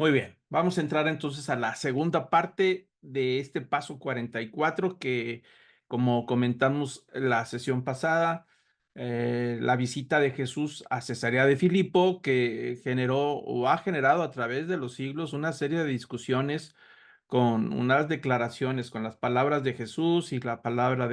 Muy bien, vamos a entrar entonces a la segunda parte de este paso 44 que, como comentamos la sesión pasada, la visita de Jesús a Cesarea de Filipo, que generó o ha generado a través de los siglos una serie de discusiones con unas declaraciones, con las palabras de Jesús y la palabra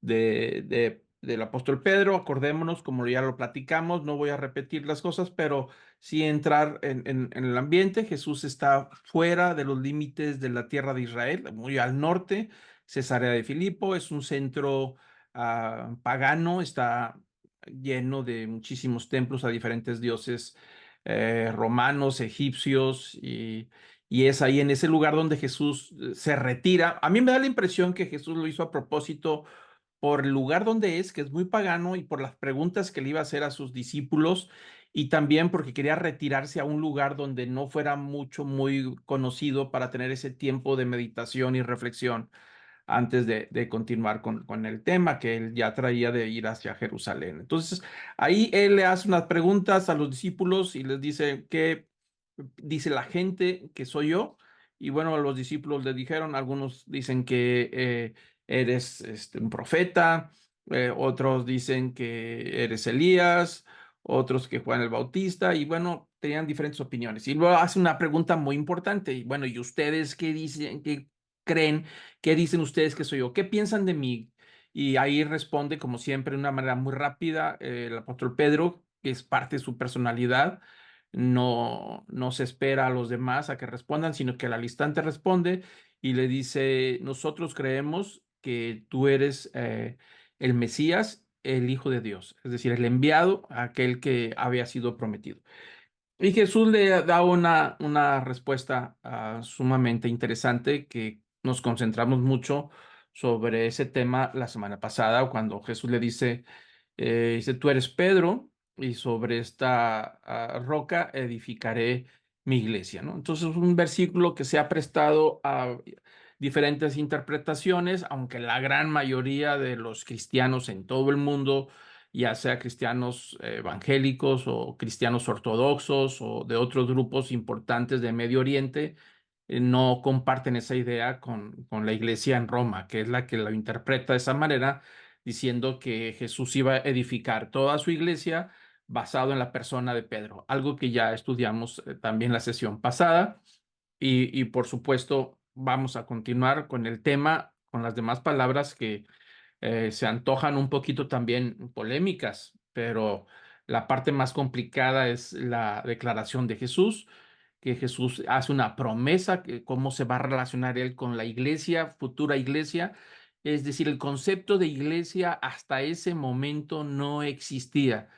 del apóstol Pedro. Acordémonos, como ya lo platicamos, no voy a repetir las cosas, pero sí entrar en el ambiente. Jesús está fuera de los límites de la tierra de Israel, muy al norte. Cesarea de Filipo es un centro pagano, está lleno de muchísimos templos a diferentes dioses romanos, egipcios, y es ahí en ese lugar donde Jesús se retira. A mí me da la impresión que Jesús lo hizo a propósito por el lugar donde es, que es muy pagano, y por las preguntas que le iba a hacer a sus discípulos, y también porque quería retirarse a un lugar donde no fuera muy conocido para tener ese tiempo de meditación y reflexión antes de continuar con el tema que él ya traía de ir hacia Jerusalén. Entonces, ahí él le hace unas preguntas a los discípulos y les dice, ¿qué dice la gente que soy yo? Y bueno, los discípulos le dijeron, algunos dicen que eres un profeta, otros dicen que eres Elías, otros que Juan el Bautista, y bueno, tenían diferentes opiniones. Y luego hace una pregunta muy importante, y bueno, ¿y ustedes qué dicen, qué creen, qué dicen ustedes que soy yo? ¿Qué piensan de mí? Y ahí responde, como siempre, de una manera muy rápida, el apóstol Pedro, que es parte de su personalidad. No se espera a los demás a que respondan, sino que al instante responde y le dice, nosotros creemos que tú eres el Mesías, el Hijo de Dios, es decir, el enviado, aquel que había sido prometido. Y Jesús le da una respuesta sumamente interesante, que nos concentramos mucho sobre ese tema la semana pasada, cuando Jesús le dice, tú eres Pedro, y sobre esta roca edificaré mi iglesia, ¿no? Entonces, es un versículo que se ha prestado a diferentes interpretaciones, aunque la gran mayoría de los cristianos en todo el mundo, ya sea cristianos evangélicos o cristianos ortodoxos o de otros grupos importantes de Medio Oriente, no comparten esa idea con la iglesia en Roma, que es la que lo interpreta de esa manera, diciendo que Jesús iba a edificar toda su iglesia basado en la persona de Pedro, algo que ya estudiamos también la sesión pasada. Y por supuesto vamos a continuar con el tema, con las demás palabras que se antojan un poquito también polémicas, pero la parte más complicada es la declaración de Jesús, que Jesús hace una promesa, que cómo se va a relacionar él con la iglesia, futura iglesia. Es decir, el concepto de iglesia hasta ese momento no existía.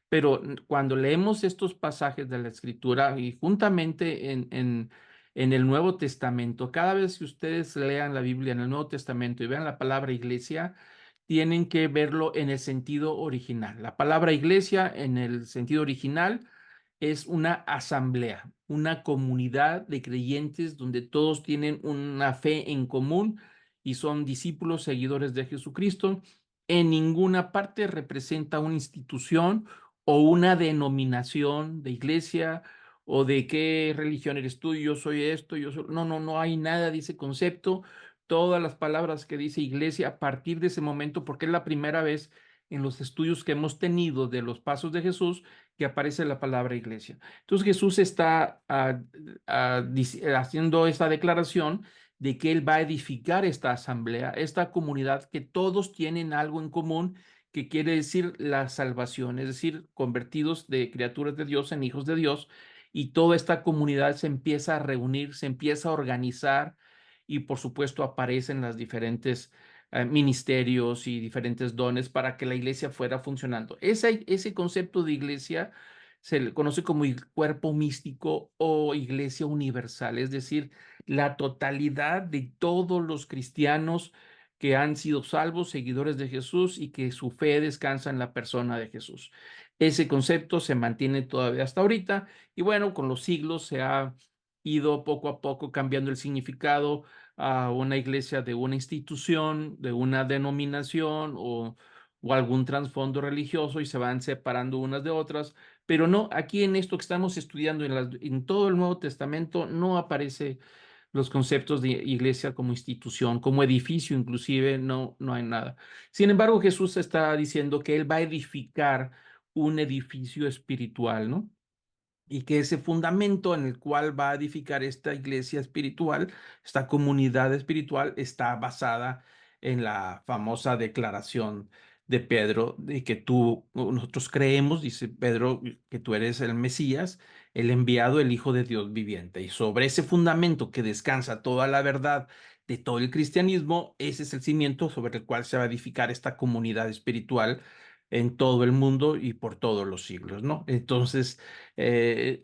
Pero cuando leemos estos pasajes de la Escritura y juntamente en el Nuevo Testamento, cada vez que ustedes lean la Biblia en el Nuevo Testamento y vean la palabra iglesia, tienen que verlo en el sentido original. La palabra iglesia en el sentido original es una asamblea, una comunidad de creyentes donde todos tienen una fe en común y son discípulos, seguidores de Jesucristo. En ninguna parte representa una institución o una denominación de iglesia o de qué religión eres tú, yo soy esto, yo soy... No, no hay nada de ese concepto. Todas las palabras que dice iglesia a partir de ese momento, porque es la primera vez en los estudios que hemos tenido de los pasos de Jesús que aparece la palabra iglesia. Entonces Jesús está haciendo esta declaración de que Él va a edificar esta asamblea, esta comunidad, que todos tienen algo en común, que quiere decir la salvación, es decir, convertidos de criaturas de Dios en hijos de Dios, y toda esta comunidad se empieza a reunir, se empieza a organizar, y por supuesto aparecen las diferentes ministerios y diferentes dones para que la iglesia fuera funcionando. Ese concepto de iglesia se le conoce como cuerpo místico o iglesia universal, es decir, la totalidad de todos los cristianos que han sido salvos, seguidores de Jesús y que su fe descansa en la persona de Jesús. Ese concepto se mantiene todavía hasta ahorita y bueno, con los siglos se ha ido poco a poco cambiando el significado a una iglesia de una institución, de una denominación o algún trasfondo religioso, y se van separando unas de otras, Pero no, aquí en esto que estamos estudiando en todo el Nuevo Testamento no aparece los conceptos de iglesia como institución, como edificio, inclusive, no hay nada. Sin embargo, Jesús está diciendo que Él va a edificar un edificio espiritual, ¿no? Y que ese fundamento en el cual va a edificar esta iglesia espiritual, esta comunidad espiritual, está basada en la famosa declaración de Pedro, de que nosotros creemos, dice Pedro, que tú eres el Mesías, el enviado, el Hijo de Dios viviente. Y sobre ese fundamento que descansa toda la verdad de todo el cristianismo, ese es el cimiento sobre el cual se va a edificar esta comunidad espiritual en todo el mundo y por todos los siglos, ¿no? Entonces,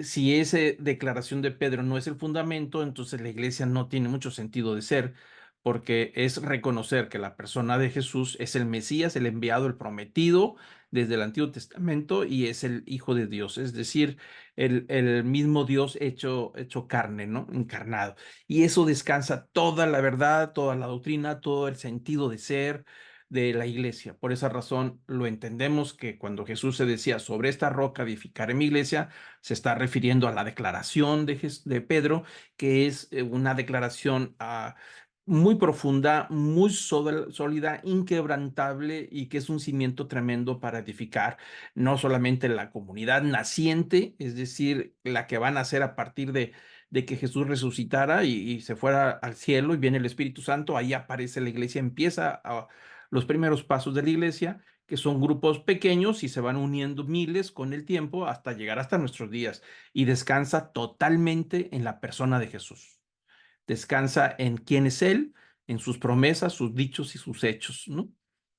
si esa declaración de Pedro no es el fundamento, entonces la iglesia no tiene mucho sentido de ser, porque es reconocer que la persona de Jesús es el Mesías, el enviado, el prometido desde el Antiguo Testamento y es el Hijo de Dios, es decir, el mismo Dios hecho carne, ¿no? Encarnado. Y eso descansa toda la verdad, toda la doctrina, todo el sentido de ser de la iglesia. Por esa razón lo entendemos que cuando Jesús se decía sobre esta roca edificaré mi iglesia, se está refiriendo a la declaración de Pedro, que es una declaración muy profunda, muy sólida, inquebrantable y que es un cimiento tremendo para edificar no solamente la comunidad naciente, es decir, la que van a nacer a partir de que Jesús resucitara y se fuera al cielo y viene el Espíritu Santo, ahí aparece la iglesia, empieza los primeros pasos de la iglesia, que son grupos pequeños y se van uniendo miles con el tiempo hasta llegar hasta nuestros días y descansa totalmente en la persona de Jesús. Descansa en quién es Él, en sus promesas, sus dichos y sus hechos, ¿no?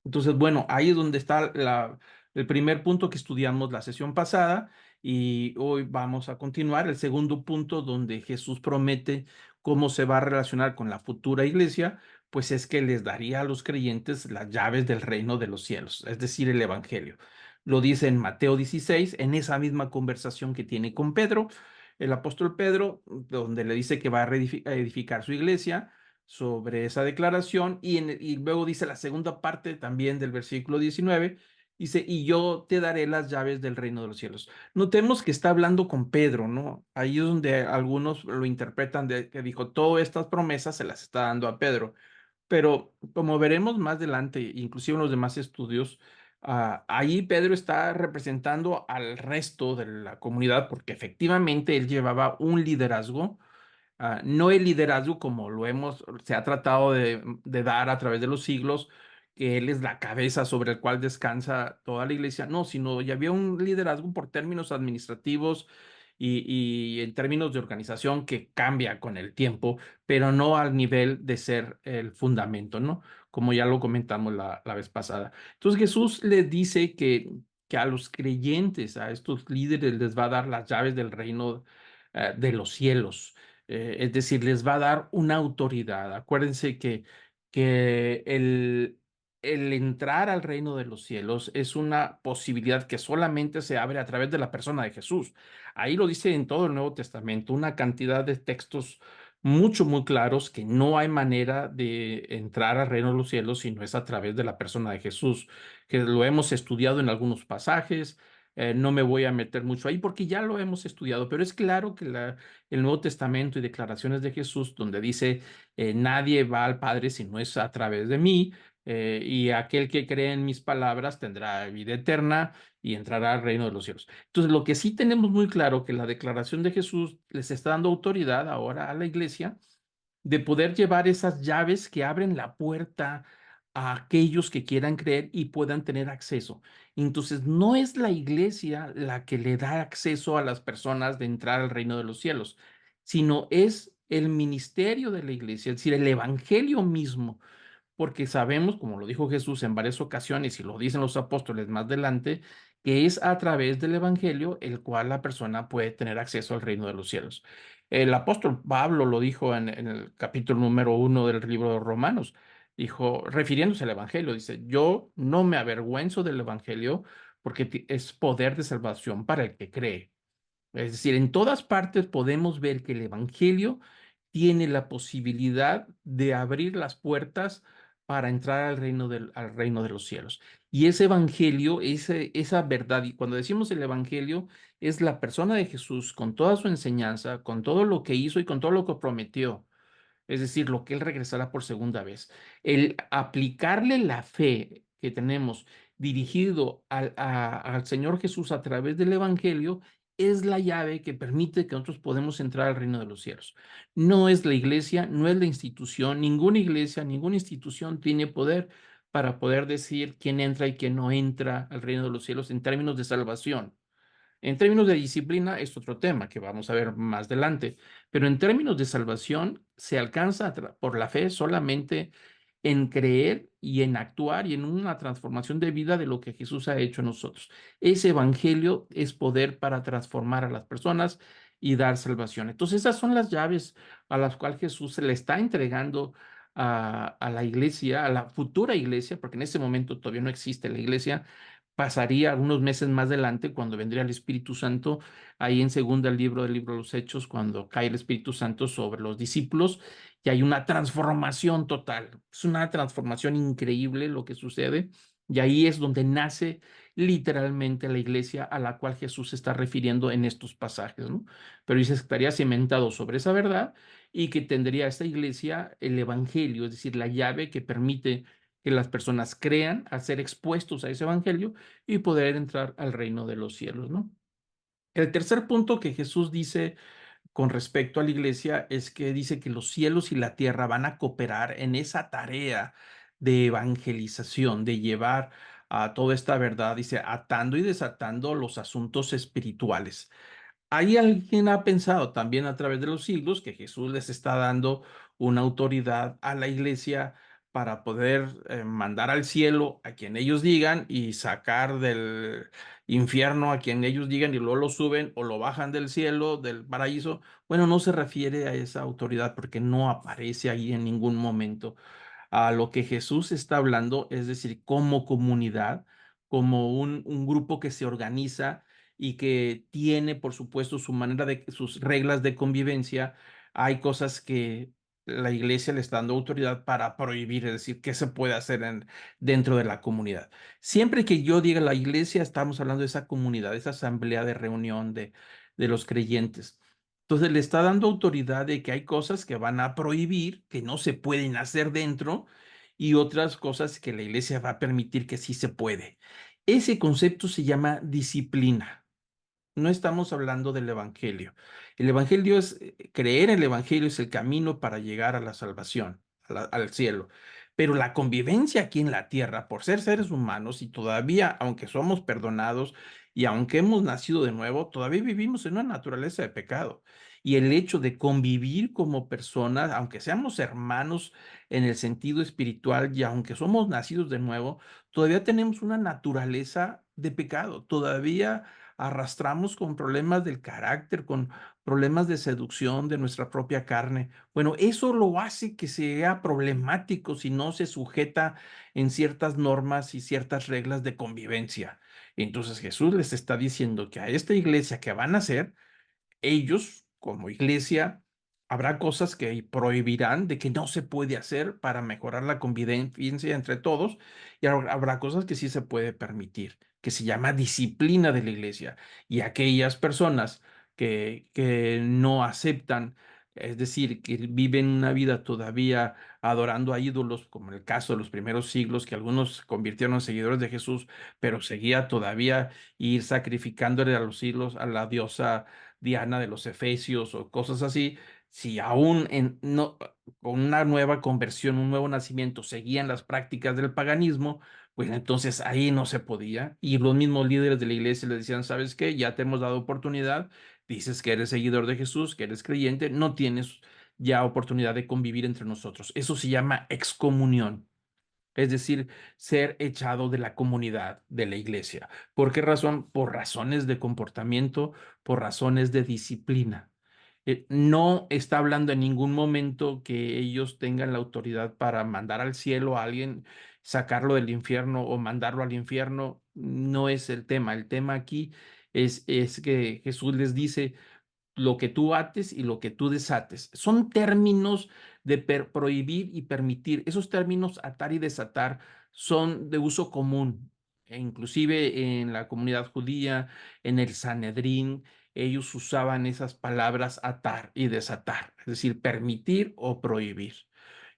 Entonces, bueno, ahí es donde está el primer punto que estudiamos la sesión pasada y hoy vamos a continuar el segundo punto donde Jesús promete cómo se va a relacionar con la futura iglesia, pues es que les daría a los creyentes las llaves del reino de los cielos, es decir, el Evangelio. Lo dice en Mateo 16, en esa misma conversación que tiene con Pedro, el apóstol Pedro, donde le dice que va a edificar su iglesia sobre esa declaración y luego dice la segunda parte también del versículo 19, dice, y yo te daré las llaves del reino de los cielos. Notemos que está hablando con Pedro, ¿no? Ahí es donde algunos lo interpretan de que dijo, todas estas promesas se las está dando a Pedro. Pero como veremos más adelante, inclusive en los demás estudios, ahí Pedro está representando al resto de la comunidad porque efectivamente él llevaba un liderazgo, no el liderazgo como se ha tratado de dar a través de los siglos, que él es la cabeza sobre el cual descansa toda la iglesia, no, sino ya había un liderazgo por términos administrativos y en términos de organización que cambia con el tiempo, pero no al nivel de ser el fundamento, ¿no? Como ya lo comentamos la vez pasada. Entonces Jesús les dice que a los creyentes, a estos líderes, les va a dar las llaves del reino de los cielos. Es decir, les va a dar una autoridad. Acuérdense que el entrar al reino de los cielos es una posibilidad que solamente se abre a través de la persona de Jesús. Ahí lo dice en todo el Nuevo Testamento, una cantidad de textos muy claros que no hay manera de entrar al reino de los cielos si no es a través de la persona de Jesús, que lo hemos estudiado en algunos pasajes. No me voy a meter mucho ahí porque ya lo hemos estudiado, pero es claro que el Nuevo Testamento y declaraciones de Jesús, donde dice, nadie va al Padre si no es a través de mí, y aquel que cree en mis palabras tendrá vida eterna y entrará al reino de los cielos. Entonces, lo que sí tenemos muy claro que la declaración de Jesús les está dando autoridad ahora a la iglesia de poder llevar esas llaves que abren la puerta a aquellos que quieran creer y puedan tener acceso. Entonces, no es la iglesia la que le da acceso a las personas de entrar al reino de los cielos, sino es el ministerio de la iglesia, es decir, el evangelio mismo porque sabemos, como lo dijo Jesús en varias ocasiones y lo dicen los apóstoles más adelante, que es a través del Evangelio el cual la persona puede tener acceso al reino de los cielos. El apóstol Pablo lo dijo en el capítulo número 1 del libro de Romanos, dijo, refiriéndose al Evangelio, dice, yo no me avergüenzo del Evangelio porque es poder de salvación para el que cree. Es decir, en todas partes podemos ver que el Evangelio tiene la posibilidad de abrir las puertas para entrar al reino de los cielos. Y ese Evangelio, esa verdad, y cuando decimos el Evangelio, es la persona de Jesús con toda su enseñanza, con todo lo que hizo y con todo lo que prometió, es decir, lo que Él regresará por segunda vez. El aplicarle la fe que tenemos dirigido al Señor Jesús a través del Evangelio es la llave que permite que nosotros podemos entrar al reino de los cielos. No es la iglesia, no es la institución, ninguna iglesia, ninguna institución tiene poder para poder decir quién entra y quién no entra al reino de los cielos en términos de salvación. En términos de disciplina es otro tema que vamos a ver más adelante, pero en términos de salvación se alcanza por la fe solamente en creer y en actuar y en una transformación de vida de lo que Jesús ha hecho en nosotros. Ese evangelio es poder para transformar a las personas y dar salvación. Entonces esas son las llaves a las cuales Jesús se le está entregando a la iglesia, a la futura iglesia, porque en ese momento todavía no existe la iglesia. Pasaría unos meses más adelante cuando vendría el Espíritu Santo, ahí en segunda el libro del libro de los Hechos, cuando cae el Espíritu Santo sobre los discípulos y hay una transformación total. Es una transformación increíble lo que sucede y ahí es donde nace literalmente la iglesia a la cual Jesús se está refiriendo en estos pasajes, ¿no? Pero dice que estaría cimentado sobre esa verdad y que tendría esta iglesia el evangelio, es decir, la llave que permite que las personas crean al ser expuestos a ese evangelio y poder entrar al reino de los cielos, ¿no? El tercer punto que Jesús dice con respecto a la iglesia es que dice que los cielos y la tierra van a cooperar en esa tarea de evangelización, de llevar a toda esta verdad, dice, atando y desatando los asuntos espirituales. Hay alguien ha pensado también a través de los siglos que Jesús les está dando una autoridad a la iglesia para poder mandar al cielo a quien ellos digan y sacar del infierno a quien ellos digan y luego lo suben o lo bajan del cielo, del paraíso. Bueno, no se refiere a esa autoridad porque no aparece ahí en ningún momento. A lo que Jesús está hablando, es decir, como comunidad, como un grupo que se organiza y que tiene, por supuesto, su manera de, sus reglas de convivencia. Hay cosas que la iglesia le está dando autoridad para prohibir, es decir, qué se puede hacer dentro de la comunidad. Siempre que yo diga la iglesia, estamos hablando de esa comunidad, esa asamblea de reunión de los creyentes. Entonces le está dando autoridad de que hay cosas que van a prohibir, que no se pueden hacer dentro, y otras cosas que la iglesia va a permitir que sí se puede. Ese concepto se llama disciplina. No estamos hablando del evangelio. El evangelio es, creer en el evangelio es el camino para llegar a la salvación, al cielo. Pero la convivencia aquí en la tierra, por ser seres humanos y todavía, aunque somos perdonados y aunque hemos nacido de nuevo, todavía vivimos en una naturaleza de pecado. Y el hecho de convivir como personas, aunque seamos hermanos en el sentido espiritual y aunque somos nacidos de nuevo, todavía tenemos una naturaleza de pecado. Todavía arrastramos con problemas del carácter, con problemas de seducción de nuestra propia carne. Bueno, eso lo hace que sea problemático si no se sujeta en ciertas normas y ciertas reglas de convivencia. Entonces Jesús les está diciendo que a esta iglesia que van a hacer, ellos, como iglesia, habrá cosas que prohibirán de que no se puede hacer para mejorar la convivencia entre todos y habrá cosas que sí se puede permitir, que se llama disciplina de la iglesia. Y aquellas personas que no aceptan, es decir, que viven una vida todavía adorando a ídolos, como en el caso de los primeros siglos, que algunos se convirtieron en seguidores de Jesús, pero seguía todavía ir sacrificándole a los ídolos, a la diosa Diana de los Efesios o cosas así, si aún no, con una nueva conversión, un nuevo nacimiento, seguían las prácticas del paganismo, pues entonces ahí no se podía. Y los mismos líderes de la iglesia le decían, ¿sabes qué? Ya te hemos dado oportunidad, dices que eres seguidor de Jesús, que eres creyente, no tienes ya oportunidad de convivir entre nosotros. Eso se llama excomunión. Es decir, ser echado de la comunidad de la iglesia. ¿Por qué razón? Por razones de comportamiento, por razones de disciplina. No está hablando en ningún momento que ellos tengan la autoridad para mandar al cielo a alguien, sacarlo del infierno o mandarlo al infierno. No es el tema. El tema aquí es que Jesús les dice, lo que tú ates y lo que tú desates. Son términos de prohibir y permitir. Esos términos atar y desatar son de uso común. e inclusive en la comunidad judía, en el Sanedrín, ellos usaban esas palabras atar y desatar, es decir, permitir o prohibir.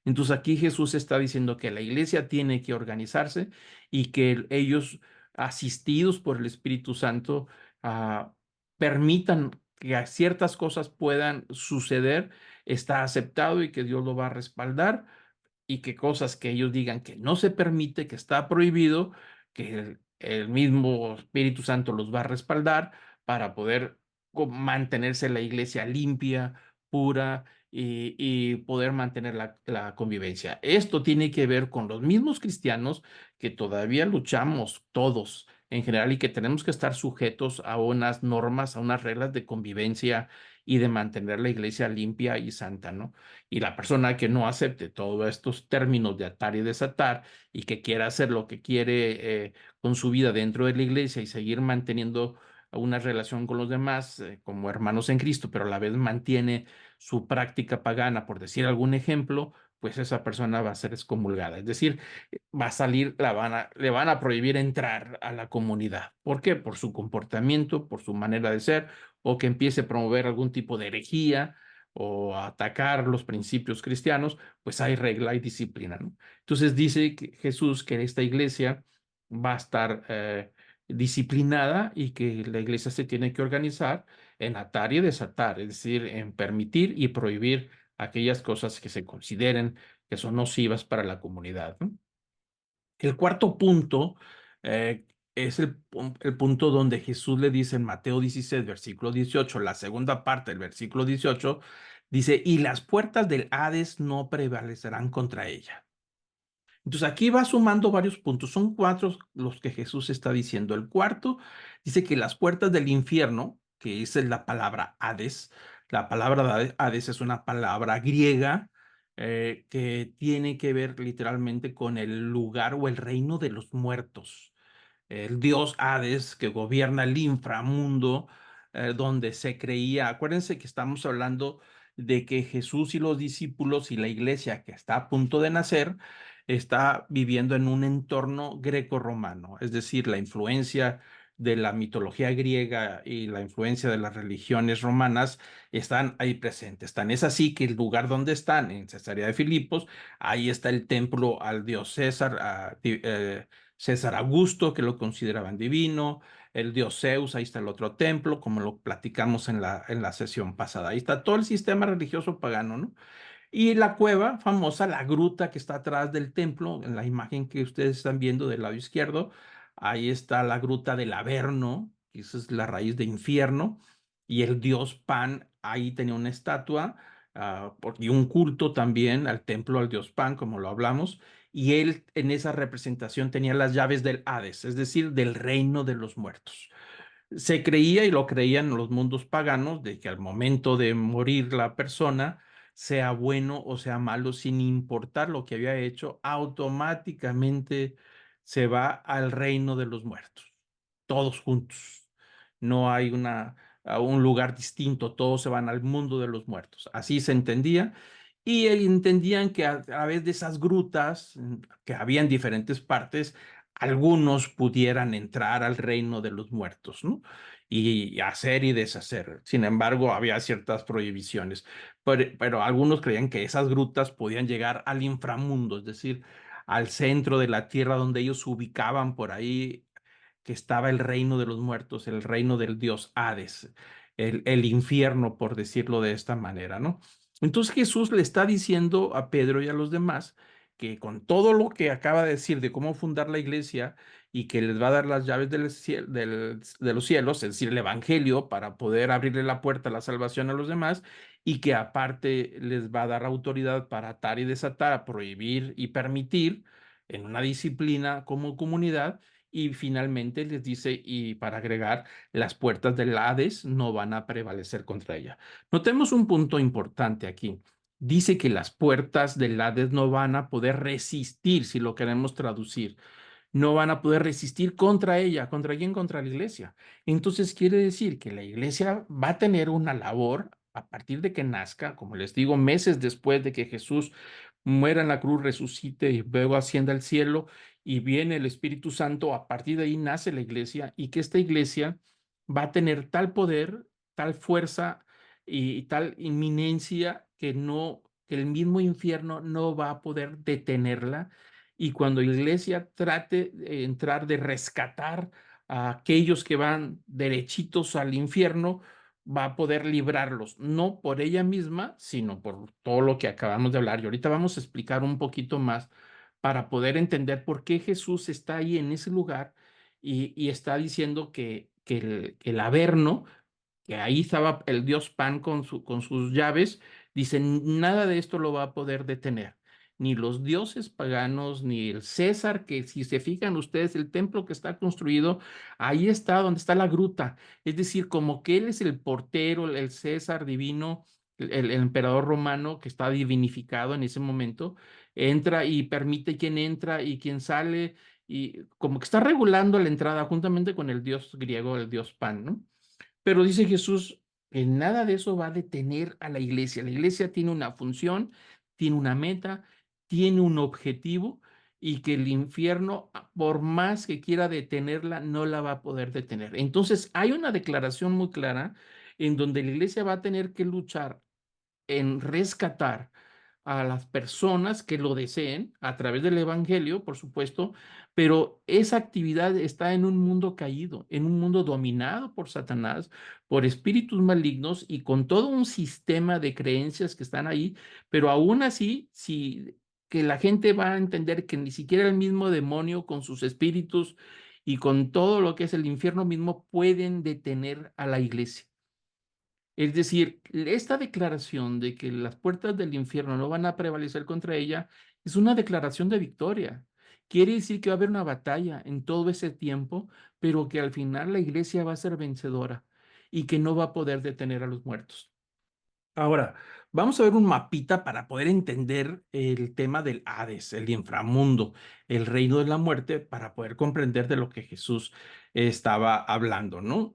Entonces aquí Jesús está diciendo que la iglesia tiene que organizarse y que ellos, asistidos por el Espíritu Santo, ah, permitan que ciertas cosas puedan suceder, está aceptado y que Dios lo va a respaldar, y que cosas que ellos digan que no se permite, que está prohibido, que el mismo Espíritu Santo los va a respaldar para poder mantenerse la iglesia limpia, pura, y poder mantener la convivencia. Esto tiene que ver con los mismos cristianos que todavía luchamos todos en general y que tenemos que estar sujetos a unas normas, a unas reglas de convivencia y de mantener la iglesia limpia y santa, ¿no? Y la persona que no acepte todos estos términos de atar y desatar y que quiera hacer lo que quiere con su vida dentro de la iglesia y seguir manteniendo una relación con los demás como hermanos en Cristo, pero a la vez mantiene su práctica pagana, por decir algún ejemplo, pues esa persona va a ser excomulgada. Es decir, va a salir, le van a prohibir entrar a la comunidad. ¿Por qué? Por su comportamiento, por su manera de ser, o que empiece a promover algún tipo de herejía o a atacar los principios cristianos, pues hay regla y disciplina, ¿no? Entonces dice que Jesús que esta iglesia va a estar disciplinada y que la iglesia se tiene que organizar en atar y desatar, es decir, en permitir y prohibir aquellas cosas que se consideren que son nocivas para la comunidad, ¿no? El cuarto punto es el punto donde Jesús le dice en Mateo 16, versículo 18, la segunda parte del versículo 18, dice, y las puertas del Hades no prevalecerán contra ella. Entonces aquí va sumando varios puntos. Son cuatro los que Jesús está diciendo. El cuarto dice que las puertas del infierno, que esa es la palabra Hades, la palabra Hades es una palabra griega que tiene que ver literalmente con el lugar o el reino de los muertos, el dios Hades que gobierna el inframundo, donde se creía, acuérdense que estamos hablando de que Jesús y los discípulos y la iglesia que está a punto de nacer está viviendo en un entorno greco-romano, es decir, la influencia de la mitología griega y la influencia de las religiones romanas están ahí presentes. Tan es así que el lugar donde están, en Cesarea de Filipos, ahí está el templo al dios César, César Augusto, que lo consideraban divino, el dios Zeus, ahí está el otro templo, como lo platicamos en la sesión pasada. Ahí está todo el sistema religioso pagano, ¿no? Y la cueva famosa, la gruta que está atrás del templo, en la imagen que ustedes están viendo del lado izquierdo, ahí está la gruta del Averno, que esa es la raíz de infierno, y el dios Pan, ahí tenía una estatua, y un culto también al templo al dios Pan, como lo hablamos, y él en esa representación tenía las llaves del Hades, es decir, del reino de los muertos. Se creía y lo creían los mundos paganos de que al momento de morir la persona, sea bueno o sea malo, sin importar lo que había hecho, automáticamente se va al reino de los muertos, todos juntos. No hay a un lugar distinto, todos se van al mundo de los muertos. Así se entendía. Y entendían que a través de esas grutas, que había en diferentes partes, algunos pudieran entrar al reino de los muertos, ¿no? Y hacer y deshacer. Sin embargo, había ciertas prohibiciones, pero algunos creían que esas grutas podían llegar al inframundo, es decir, al centro de la tierra donde ellos se ubicaban por ahí, que estaba el reino de los muertos, el reino del dios Hades, el infierno, por decirlo de esta manera, ¿no? Entonces Jesús le está diciendo a Pedro y a los demás que con todo lo que acaba de decir de cómo fundar la iglesia y que les va a dar las llaves de los cielos, es decir, el evangelio para poder abrirle la puerta a la salvación a los demás, y que aparte les va a dar autoridad para atar y desatar, prohibir y permitir en una disciplina como comunidad. Y finalmente les dice, y para agregar, las puertas del Hades no van a prevalecer contra ella. Notemos un punto importante aquí. Dice que las puertas del Hades no van a poder resistir, si lo queremos traducir, no van a poder resistir contra ella. ¿Contra quién? Contra la iglesia. Entonces quiere decir que la iglesia va a tener una labor a partir de que nazca, como les digo, meses después de que Jesús muera en la cruz, resucite y luego ascienda al cielo y viene el Espíritu Santo, a partir de ahí nace la iglesia y que esta iglesia va a tener tal poder, tal fuerza y tal inminencia que no, que el mismo infierno no va a poder detenerla. Y cuando la iglesia trate de entrar, de rescatar a aquellos que van derechitos al infierno, va a poder librarlos, no por ella misma, sino por todo lo que acabamos de hablar. Y ahorita vamos a explicar un poquito más para poder entender por qué Jesús está ahí en ese lugar y está diciendo que el Averno, que ahí estaba el dios Pan con sus llaves, dicen, nada de esto lo va a poder detener. Ni los dioses paganos, ni el César, que si se fijan ustedes, el templo que está construido, ahí está donde está la gruta. Es decir, como que él es el portero, el César divino, el emperador romano que está divinificado en ese momento, entra y permite quién entra y quién sale, y como que está regulando la entrada juntamente con el dios griego, el dios Pan, ¿no? Pero dice Jesús que nada de eso va a detener a la iglesia. La iglesia tiene una función, tiene una meta, tiene un objetivo y que el infierno, por más que quiera detenerla, no la va a poder detener. Entonces, hay una declaración muy clara en donde la iglesia va a tener que luchar en rescatar a las personas que lo deseen a través del evangelio, por supuesto, pero esa actividad está en un mundo caído, en un mundo dominado por Satanás, por espíritus malignos y con todo un sistema de creencias que están ahí, pero aún así, si que la gente va a entender que ni siquiera el mismo demonio con sus espíritus y con todo lo que es el infierno mismo pueden detener a la iglesia. Es decir, esta declaración de que las puertas del infierno no van a prevalecer contra ella es una declaración de victoria. Quiere decir que va a haber una batalla en todo ese tiempo, pero que al final la iglesia va a ser vencedora y que no va a poder detener a los muertos. Ahora, vamos a ver un mapita para poder entender el tema del Hades, el inframundo, el reino de la muerte, para poder comprender de lo que Jesús estaba hablando, ¿no?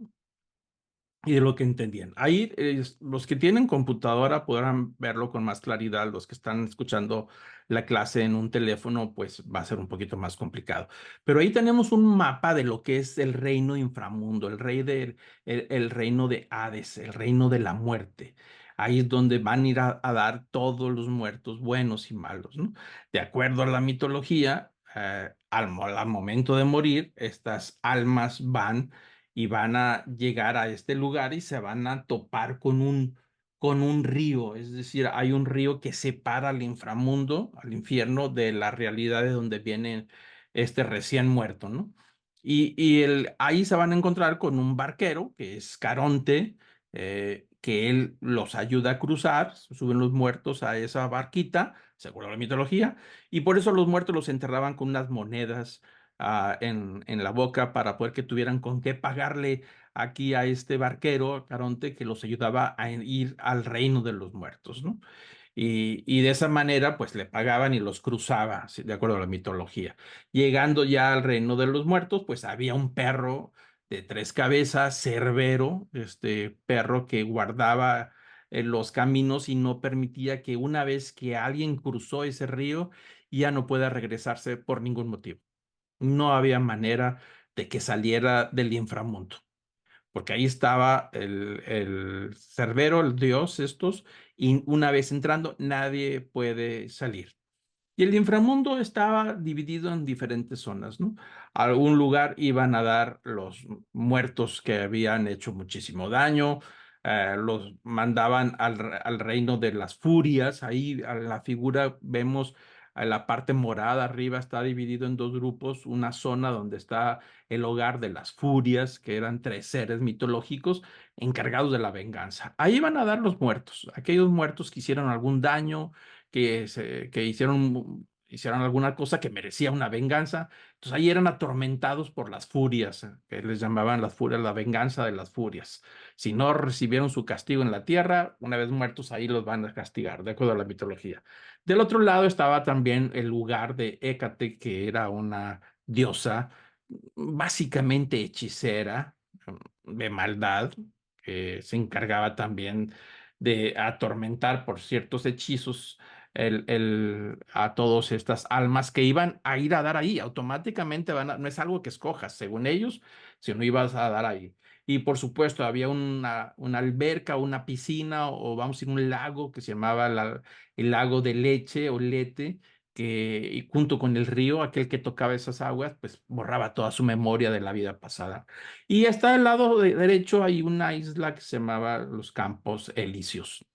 Y de lo que entendían. Ahí los que tienen computadora podrán verlo con más claridad. Los que están escuchando la clase en un teléfono, pues va a ser un poquito más complicado. Pero ahí tenemos un mapa de lo que es el reino inframundo, el reino de Hades, el reino de la muerte. Ahí es donde van a ir a dar todos los muertos, buenos y malos, ¿no? De acuerdo a la mitología, al momento de morir, estas almas van y van a llegar a este lugar y se van a topar con un río, es decir, hay un río que separa al inframundo, al infierno, de la realidad de donde viene este recién muerto, ¿no? Ahí se van a encontrar con un barquero que es Caronte, que él los ayuda a cruzar, suben los muertos a esa barquita, según la mitología, y por eso los muertos los enterraban con unas monedas en la boca para poder que tuvieran con qué pagarle aquí a este barquero, a Caronte, que los ayudaba a ir al reino de los muertos, ¿no? Y de esa manera, pues le pagaban y los cruzaba, ¿sí? De acuerdo a la mitología. Llegando ya al reino de los muertos, pues había un perro de tres cabezas, Cerbero, este perro que guardaba los caminos y no permitía que una vez que alguien cruzó ese río, ya no pueda regresarse por ningún motivo. No había manera de que saliera del inframundo, porque ahí estaba el Cerbero, el dios estos, y una vez entrando, nadie puede salir. Y el inframundo estaba dividido en diferentes zonas, ¿no? A algún lugar iban a dar los muertos que habían hecho muchísimo daño, los mandaban al reino de las furias. Ahí a la figura vemos a la parte morada arriba está dividido en dos grupos, una zona donde está el hogar de las furias, que eran tres seres mitológicos encargados de la venganza. Ahí iban a dar los muertos, aquellos muertos que hicieron algún daño que hicieron alguna cosa que merecía una venganza. Entonces ahí eran atormentados por las furias, que les llamaban las furias, la venganza de las furias. Si no recibieron su castigo en la tierra, una vez muertos ahí los van a castigar, de acuerdo a la mitología. Del otro lado estaba también el lugar de Hécate, que era una diosa básicamente hechicera, de maldad, que se encargaba también de atormentar por ciertos hechizos a todas estas almas que iban a ir a dar ahí. Automáticamente no es algo que escojas, según ellos, si no ibas a dar ahí. Y por supuesto, había una alberca, una piscina, o vamos a decir un lago que se llamaba el lago de leche o lete, y junto con el río, aquel que tocaba esas aguas, pues borraba toda su memoria de la vida pasada. Y hasta al lado derecho hay una isla que se llamaba los Campos Elíseos,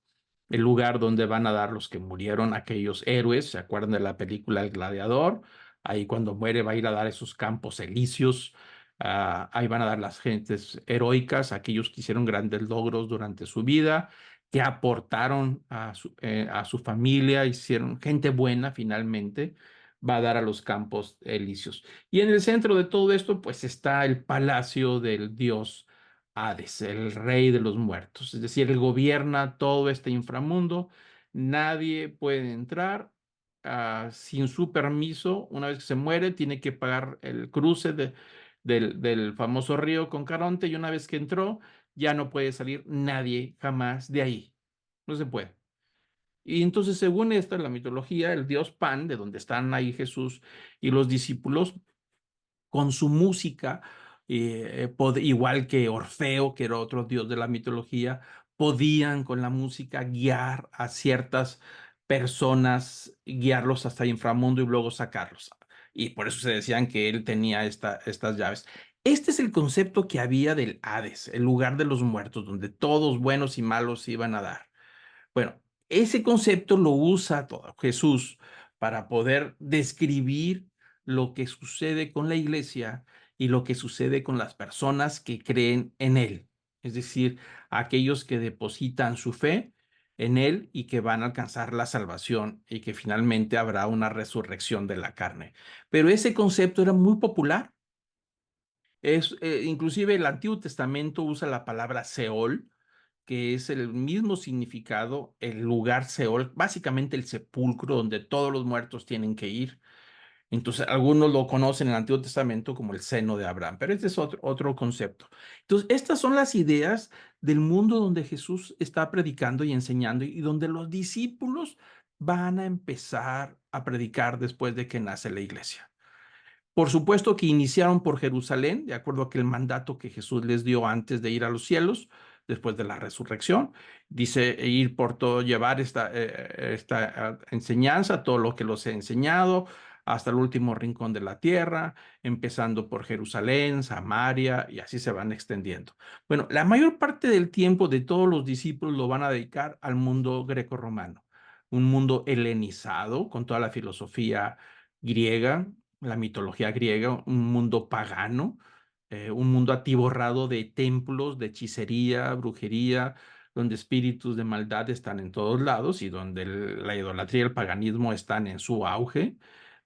el lugar donde van a dar los que murieron, aquellos héroes. ¿Se acuerdan de la película El Gladiador? Ahí cuando muere va a ir a dar esos campos elíseos. Ahí van a dar las gentes heroicas, aquellos que hicieron grandes logros durante su vida, que aportaron a su familia, hicieron gente buena finalmente, va a dar a los campos elíseos. Y en el centro de todo esto, pues está el palacio del dios Hades, el rey de los muertos. Es decir, él gobierna todo este inframundo. Nadie puede entrar sin su permiso. Una vez que se muere, tiene que pagar el cruce del famoso río con Caronte, y una vez que entró, ya no puede salir nadie jamás de ahí. No se puede. Y entonces, según esta, la mitología, el dios Pan, de donde están ahí Jesús y los discípulos, con su música, igual que Orfeo, que era otro dios de la mitología, podían con la música guiar a ciertas personas, guiarlos hasta el inframundo y luego sacarlos. Y por eso se decían que él tenía estas llaves. Este es el concepto que había del Hades, el lugar de los muertos, donde todos buenos y malos iban a dar. Bueno, ese concepto lo usa todo Jesús para poder describir lo que sucede con la iglesia y lo que sucede con las personas que creen en Él. Es decir, aquellos que depositan su fe en Él y que van a alcanzar la salvación y que finalmente habrá una resurrección de la carne. Pero ese concepto era muy popular. Inclusive el Antiguo Testamento usa la palabra Seol, que es el mismo significado, el lugar Seol, básicamente el sepulcro donde todos los muertos tienen que ir. Entonces, algunos lo conocen en el Antiguo Testamento como el seno de Abraham, pero este es otro concepto. Entonces, estas son las ideas del mundo donde Jesús está predicando y enseñando, y donde los discípulos van a empezar a predicar después de que nace la iglesia. Por supuesto que iniciaron por Jerusalén, de acuerdo a aquel mandato que Jesús les dio antes de ir a los cielos, después de la resurrección. Dice ir por todo, llevar esta enseñanza, todo lo que los he enseñado, hasta el último rincón de la tierra, empezando por Jerusalén, Samaria, y así se van extendiendo. Bueno, la mayor parte del tiempo de todos los discípulos lo van a dedicar al mundo grecorromano, un mundo helenizado con toda la filosofía griega, la mitología griega, un mundo pagano, un mundo atiborrado de templos, de hechicería, brujería, donde espíritus de maldad están en todos lados y donde la idolatría y el paganismo están en su auge,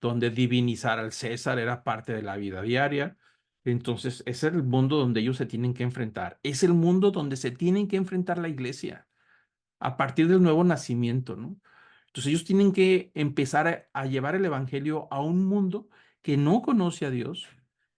donde divinizar al César era parte de la vida diaria. Entonces, ese es el mundo donde ellos se tienen que enfrentar. Es el mundo donde se tienen que enfrentar la iglesia a partir del nuevo nacimiento, ¿no? Entonces ellos tienen que empezar a llevar el evangelio a un mundo que no conoce a Dios,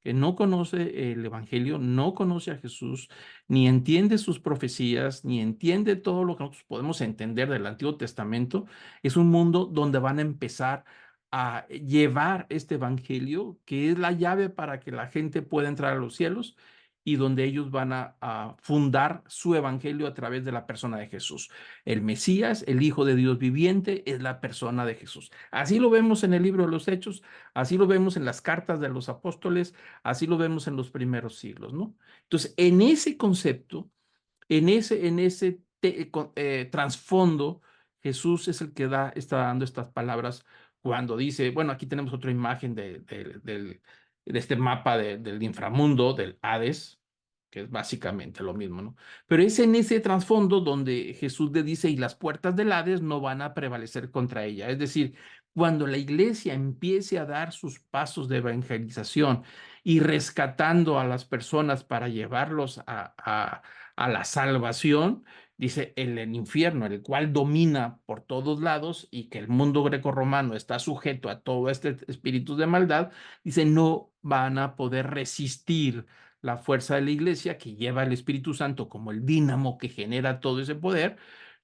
que no conoce el evangelio, no conoce a Jesús, ni entiende sus profecías, ni entiende todo lo que nosotros podemos entender del Antiguo Testamento. Es un mundo donde van a empezar a llevar este evangelio, que es la llave para que la gente pueda entrar a los cielos, y donde ellos van a fundar su evangelio a través de la persona de Jesús. El Mesías, el Hijo de Dios viviente, es la persona de Jesús. Así lo vemos en el libro de los Hechos, así lo vemos en las cartas de los apóstoles, así lo vemos en los primeros siglos, ¿no? Entonces, en ese concepto, en ese trasfondo, Jesús es el que está dando estas palabras cuando dice, bueno, aquí tenemos otra imagen de este mapa del inframundo, del Hades, que es básicamente lo mismo, ¿no? Pero es en ese trasfondo donde Jesús le dice, y las puertas del Hades no van a prevalecer contra ella. Es decir, cuando la iglesia empiece a dar sus pasos de evangelización y rescatando a las personas para llevarlos a la salvación, dice el infierno, el cual domina por todos lados y que el mundo grecorromano está sujeto a todo este espíritu de maldad, dice, no van a poder resistir la fuerza de la iglesia que lleva el Espíritu Santo como el dínamo que genera todo ese poder,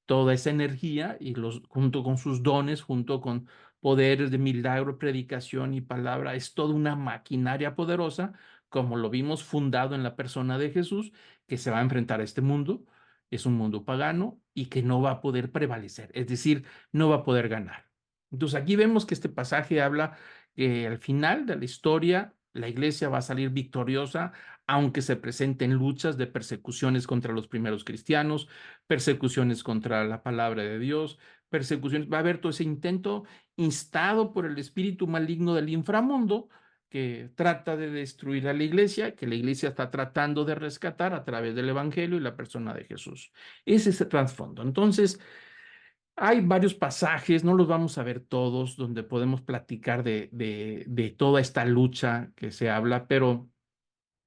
toda esa energía y junto con sus dones, junto con poderes de milagro, predicación y palabra, es toda una maquinaria poderosa, como lo vimos fundado en la persona de Jesús, que se va a enfrentar a este mundo. Es un mundo pagano y que no va a poder prevalecer, es decir, no va a poder ganar. Entonces aquí vemos que este pasaje habla que al final de la historia la iglesia va a salir victoriosa, aunque se presenten luchas de persecuciones contra los primeros cristianos, persecuciones contra la palabra de Dios, persecuciones, va a haber todo ese intento instado por el espíritu maligno del inframundo que trata de destruir a la iglesia, que la iglesia está tratando de rescatar a través del evangelio y la persona de Jesús. Ese es el trasfondo. Entonces, hay varios pasajes, no los vamos a ver todos, donde podemos platicar de toda esta lucha que se habla, pero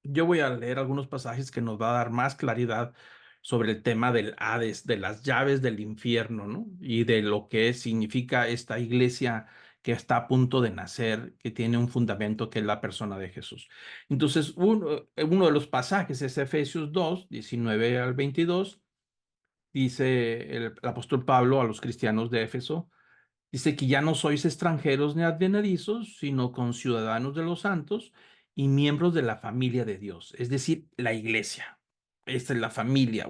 yo voy a leer algunos pasajes que nos va a dar más claridad sobre el tema del Hades, de las llaves del infierno, ¿no? Y de lo que significa esta iglesia que está a punto de nacer, que tiene un fundamento que es la persona de Jesús. Entonces, uno de los pasajes es Efesios 2, 19 al 22. Dice el apóstol Pablo a los cristianos de Éfeso, dice que ya no sois extranjeros ni advenedizos, sino conciudadanos de los santos y miembros de la familia de Dios, es decir, la iglesia. Esta es la familia,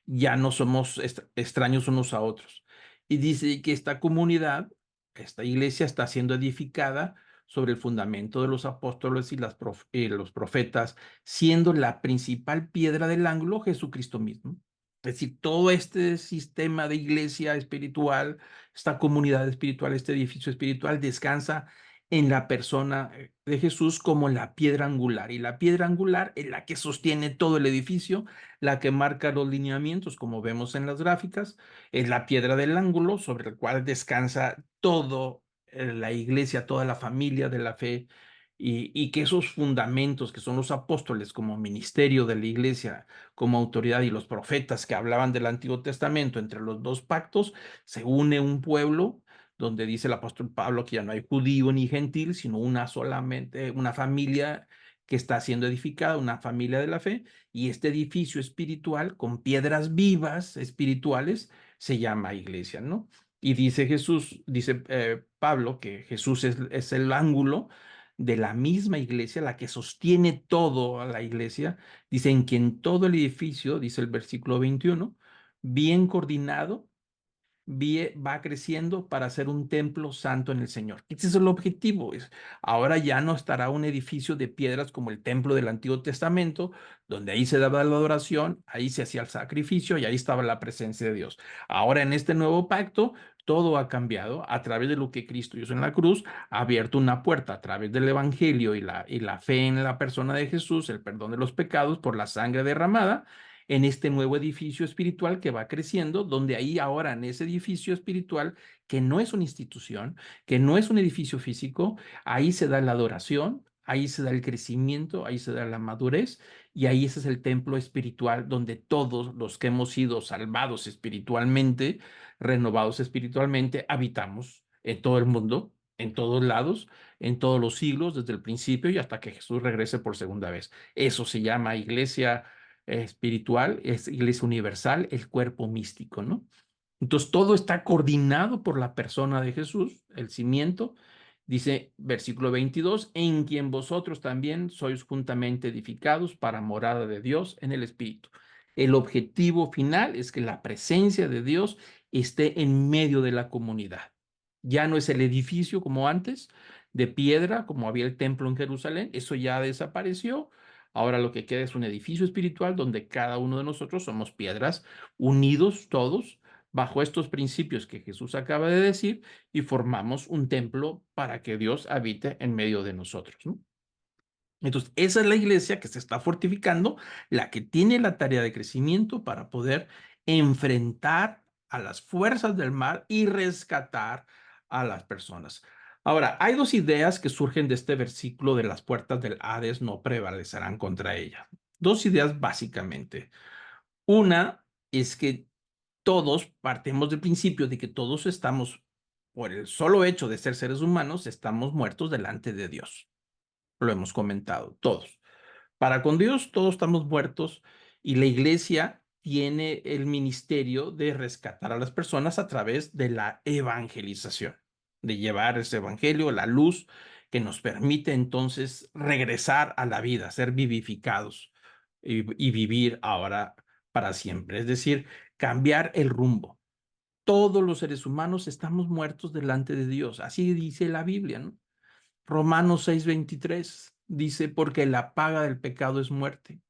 ya no somos extraños unos a otros. Y dice que esta comunidad, esta iglesia está siendo edificada sobre el fundamento de los apóstoles y los profetas, siendo la principal piedra del ángulo Jesucristo mismo. Es decir, todo este sistema de iglesia espiritual, esta comunidad espiritual, este edificio espiritual descansa en la persona de Jesús como la piedra angular. Y la piedra angular es la que sostiene todo el edificio, la que marca los lineamientos, como vemos en las gráficas, es la piedra del ángulo sobre el cual descansa todo la iglesia, toda la familia de la fe. Y que esos fundamentos que son los apóstoles como ministerio de la iglesia, como autoridad y los profetas que hablaban del Antiguo Testamento, entre los dos pactos, se une un pueblo donde dice el apóstol Pablo que ya no hay judío ni gentil, sino una solamente, una familia que está siendo edificada, una familia de la fe, y este edificio espiritual con piedras vivas espirituales se llama iglesia, ¿no? Y dice Jesús, dice Pablo, que Jesús es el ángulo de la misma iglesia, la que sostiene todo a la iglesia. Dicen que en todo el edificio, dice el versículo 21, bien coordinado, va creciendo para ser un templo santo en el Señor. Ese es el objetivo. Ahora ya no estará un edificio de piedras como el templo del Antiguo Testamento, donde ahí se daba la adoración, ahí se hacía el sacrificio y ahí estaba la presencia de Dios. Ahora en este nuevo pacto, todo ha cambiado a través de lo que Cristo hizo en la cruz, ha abierto una puerta a través del Evangelio y la fe en la persona de Jesús, el perdón de los pecados por la sangre derramada en este nuevo edificio espiritual que va creciendo, donde ahí ahora en ese edificio espiritual, que no es una institución, que no es un edificio físico, ahí se da la adoración, ahí se da el crecimiento, ahí se da la madurez, y ahí ese es el templo espiritual donde todos los que hemos sido salvados espiritualmente, renovados espiritualmente, habitamos en todo el mundo, en todos lados, en todos los siglos, desde el principio y hasta que Jesús regrese por segunda vez. Eso se llama iglesia espiritual, es iglesia universal, el cuerpo místico, ¿no? Entonces todo está coordinado por la persona de Jesús, el cimiento. Dice versículo 22, en quien vosotros también sois juntamente edificados para morada de Dios en el Espíritu. El objetivo final es que la presencia de Dios esté en medio de la comunidad. Ya no es el edificio como antes, de piedra, como había el templo en Jerusalén, eso ya desapareció. Ahora lo que queda es un edificio espiritual donde cada uno de nosotros somos piedras unidos todos bajo estos principios que Jesús acaba de decir y formamos un templo para que Dios habite en medio de nosotros, ¿no? Entonces, esa es la iglesia que se está fortificando, la que tiene la tarea de crecimiento para poder enfrentar a las fuerzas del mal y rescatar a las personas. Ahora, hay dos ideas que surgen de este versículo de las puertas del Hades no prevalecerán contra ella. Dos ideas básicamente. Una es que todos partimos del principio de que todos estamos, por el solo hecho de ser seres humanos, estamos muertos delante de Dios. Lo hemos comentado, todos. Para con Dios todos estamos muertos y la iglesia tiene el ministerio de rescatar a las personas a través de la evangelización, de llevar ese evangelio, la luz que nos permite entonces regresar a la vida, ser vivificados y vivir ahora para siempre. Es decir, cambiar el rumbo. Todos los seres humanos estamos muertos delante de Dios. Así dice la Biblia, ¿no? Romanos 6:23 dice, porque la paga del pecado es muerte,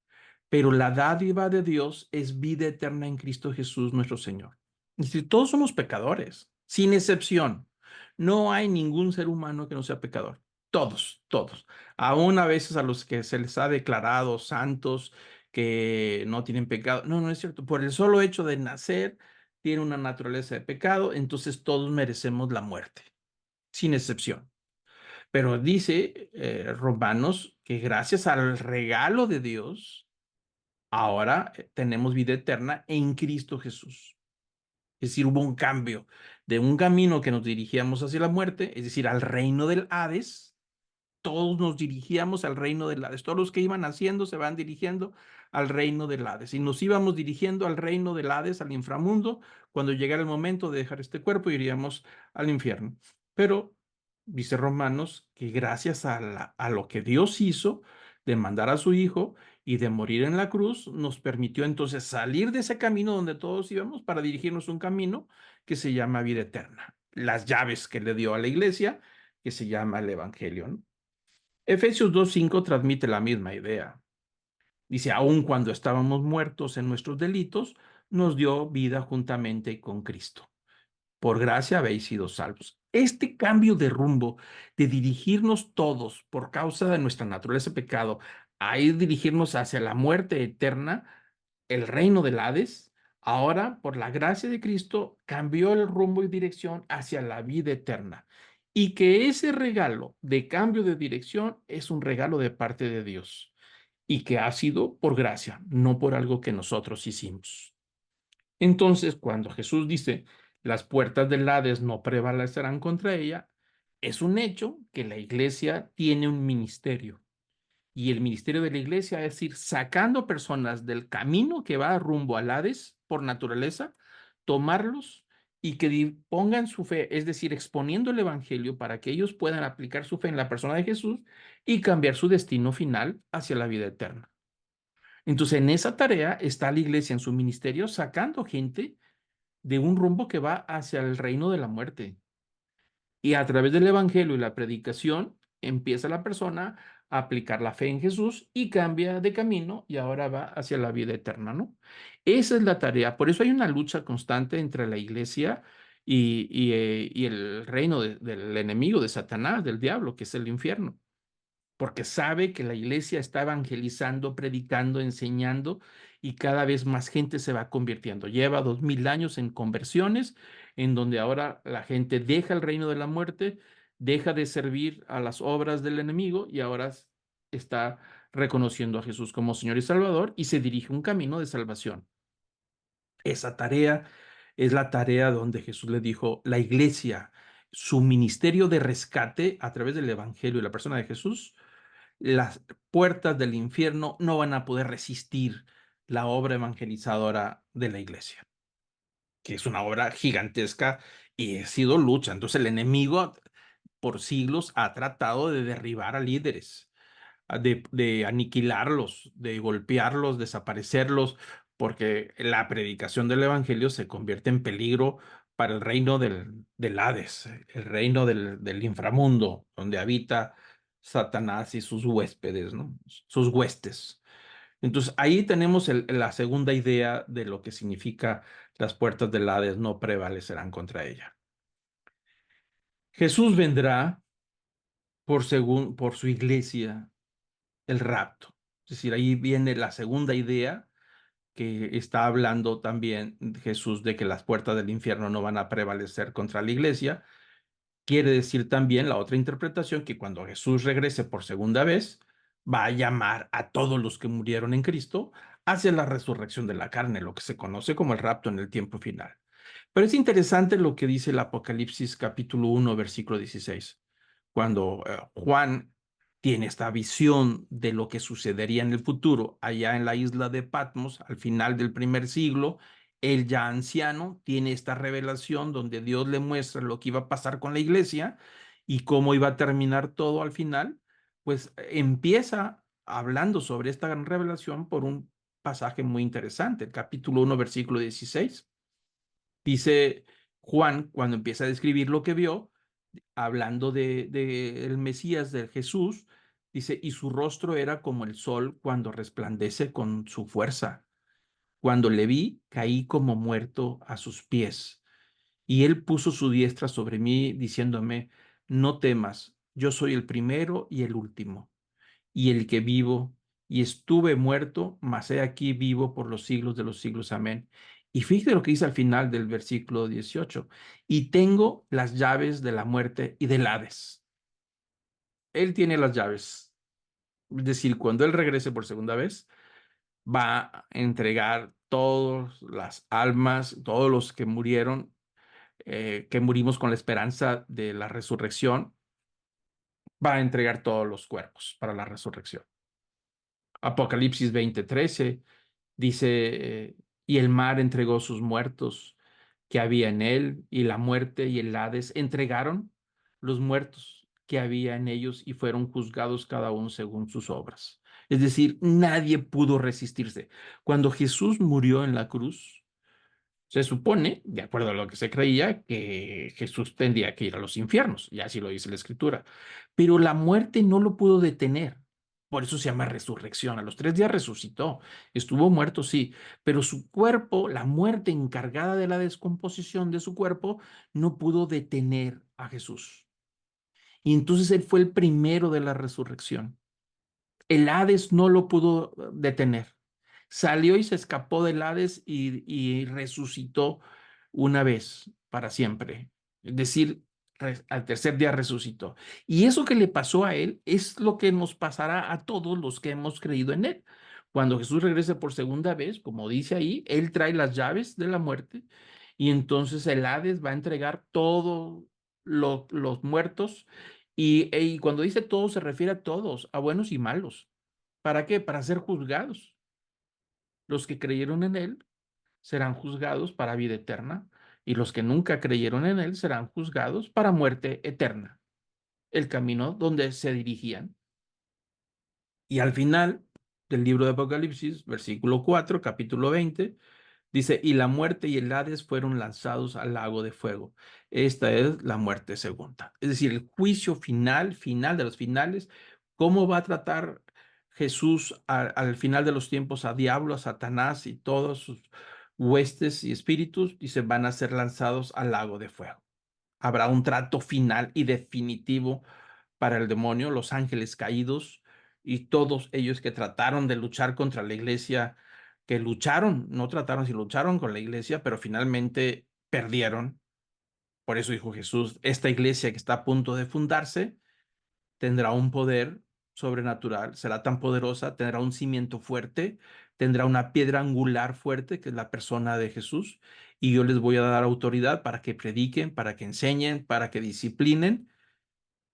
pero la dádiva de Dios es vida eterna en Cristo Jesús nuestro Señor. Es decir, todos somos pecadores, sin excepción. No hay ningún ser humano que no sea pecador. Todos, todos. Aún a veces a los que se les ha declarado santos que no tienen pecado. No, no es cierto. Por el solo hecho de nacer, tiene una naturaleza de pecado, entonces todos merecemos la muerte, sin excepción. Pero dice Romanos que gracias al regalo de Dios, ahora tenemos vida eterna en Cristo Jesús. Es decir, hubo un cambio de un camino que nos dirigíamos hacia la muerte, es decir, al reino del Hades. Todos nos dirigíamos al reino del Hades. Todos los que iban haciendo se van dirigiendo al reino del Hades. Y nos íbamos dirigiendo al reino del Hades, al inframundo. Cuando llegara el momento de dejar este cuerpo, iríamos al infierno. Pero dice Romanos que gracias a lo que Dios hizo, de mandar a su Hijo y de morir en la cruz, nos permitió entonces salir de ese camino donde todos íbamos para dirigirnos a un camino que se llama vida eterna. Las llaves que le dio a la iglesia, que se llama el Evangelio, ¿no? Efesios 2:5 transmite la misma idea. Dice, aun cuando estábamos muertos en nuestros delitos, nos dio vida juntamente con Cristo. Por gracia habéis sido salvos. Este cambio de rumbo, de dirigirnos todos por causa de nuestra naturaleza de pecado, a ir dirigirnos hacia la muerte eterna, el reino del Hades, ahora por la gracia de Cristo cambió el rumbo y dirección hacia la vida eterna. Y que ese regalo de cambio de dirección es un regalo de parte de Dios y que ha sido por gracia, no por algo que nosotros hicimos. Entonces, cuando Jesús dice, las puertas del Hades no prevalecerán contra ella, es un hecho que la iglesia tiene un ministerio. Y el ministerio de la iglesia es ir sacando personas del camino que va rumbo al Hades por naturaleza, tomarlos y que pongan su fe, es decir, exponiendo el evangelio para que ellos puedan aplicar su fe en la persona de Jesús y cambiar su destino final hacia la vida eterna. Entonces, en esa tarea está la iglesia en su ministerio sacando gente de un rumbo que va hacia el reino de la muerte. Y a través del evangelio y la predicación empieza la persona a aplicar la fe en Jesús y cambia de camino y ahora va hacia la vida eterna, ¿no? Esa es la tarea. Por eso hay una lucha constante entre la iglesia y el reino del enemigo, de Satanás, del diablo, que es el infierno, porque sabe que la iglesia está evangelizando, predicando, enseñando y cada vez más gente se va convirtiendo. Lleva 2000 años en conversiones, en donde ahora la gente deja el reino de la muerte, deja de servir a las obras del enemigo y ahora está reconociendo a Jesús como Señor y Salvador y se dirige un camino de salvación. Esa tarea es la tarea donde Jesús le dijo, la iglesia, su ministerio de rescate a través del evangelio y la persona de Jesús, las puertas del infierno no van a poder resistir la obra evangelizadora de la iglesia, que es una obra gigantesca y ha sido lucha. Entonces el enemigo por siglos ha tratado de derribar a líderes, de aniquilarlos, de golpearlos, desaparecerlos, porque la predicación del evangelio se convierte en peligro para el reino del Hades, el reino del inframundo, donde habita Satanás y sus huéspedes, ¿no? Sus huestes. Entonces ahí tenemos la segunda idea de lo que significa las puertas del Hades no prevalecerán contra ella. Jesús vendrá por su iglesia, el rapto. Es decir, ahí viene la segunda idea que está hablando también Jesús de que las puertas del infierno no van a prevalecer contra la iglesia. Quiere decir también la otra interpretación que cuando Jesús regrese por segunda vez, va a llamar a todos los que murieron en Cristo hacia la resurrección de la carne, lo que se conoce como el rapto en el tiempo final. Pero es interesante lo que dice el Apocalipsis capítulo 1, versículo 16, cuando Juan tiene esta visión de lo que sucedería en el futuro allá en la isla de Patmos al final del primer siglo. Él ya anciano tiene esta revelación donde Dios le muestra lo que iba a pasar con la iglesia y cómo iba a terminar todo al final. Pues empieza hablando sobre esta gran revelación por un pasaje muy interesante, el capítulo 1, versículo 16. Dice Juan, cuando empieza a describir lo que vio, hablando de el Mesías, de Jesús, dice, y su rostro era como el sol cuando resplandece con su fuerza. Cuando le vi, caí como muerto a sus pies. Y él puso su diestra sobre mí, diciéndome, no temas, yo soy el primero y el último y el que vivo, y estuve muerto, mas he aquí vivo por los siglos de los siglos. Amén. Y fíjate lo que dice al final del versículo 18, y tengo las llaves de la muerte y del Hades. Él tiene las llaves. Es decir, cuando él regrese por segunda vez, va a entregar todas las almas, todos los que murieron, que murimos con la esperanza de la resurrección, va a entregar todos los cuerpos para la resurrección. Apocalipsis 20:13 dice, y el mar entregó sus muertos que había en él, y la muerte y el Hades entregaron los muertos que había en ellos y fueron juzgados cada uno según sus obras. Es decir, nadie pudo resistirse. Cuando Jesús murió en la cruz, se supone, de acuerdo a lo que se creía, que Jesús tendría que ir a los infiernos, y así lo dice la Escritura. Pero la muerte no lo pudo detener. Por eso se llama resurrección. A los 3 días resucitó. Estuvo muerto, sí, pero su cuerpo, la muerte encargada de la descomposición de su cuerpo, no pudo detener a Jesús. Y entonces él fue el primero de la resurrección. El Hades no lo pudo detener. Salió y se escapó del Hades y resucitó una vez para siempre. Es decir, al tercer día resucitó. Y eso que le pasó a él es lo que nos pasará a todos los que hemos creído en él. Cuando Jesús regrese por segunda vez, como dice ahí, él trae las llaves de la muerte y entonces el Hades va a entregar todos los muertos. Y cuando dice todos, se refiere a todos, a buenos y malos. ¿Para qué? Para ser juzgados. Los que creyeron en él serán juzgados para vida eterna y los que nunca creyeron en él serán juzgados para muerte eterna. El camino donde se dirigían. Y al final del libro de Apocalipsis, versículo 4, capítulo 20, dice, y la muerte y el Hades fueron lanzados al lago de fuego. Esta es la muerte segunda. Es decir, el juicio final, final de los finales, cómo va a tratar Jesús al final de los tiempos a diablo, a Satanás y todos sus huestes y espíritus, dice, van a ser lanzados al lago de fuego. Habrá un trato final y definitivo para el demonio, los ángeles caídos y todos ellos que trataron de luchar contra la iglesia, que lucharon, no trataron, si lucharon con la iglesia, pero finalmente perdieron. Por eso dijo Jesús, esta iglesia que está a punto de fundarse tendrá un poder sobrenatural, será tan poderosa, tendrá un cimiento fuerte, tendrá una piedra angular fuerte, que es la persona de Jesús, y yo les voy a dar autoridad para que prediquen, para que enseñen, para que disciplinen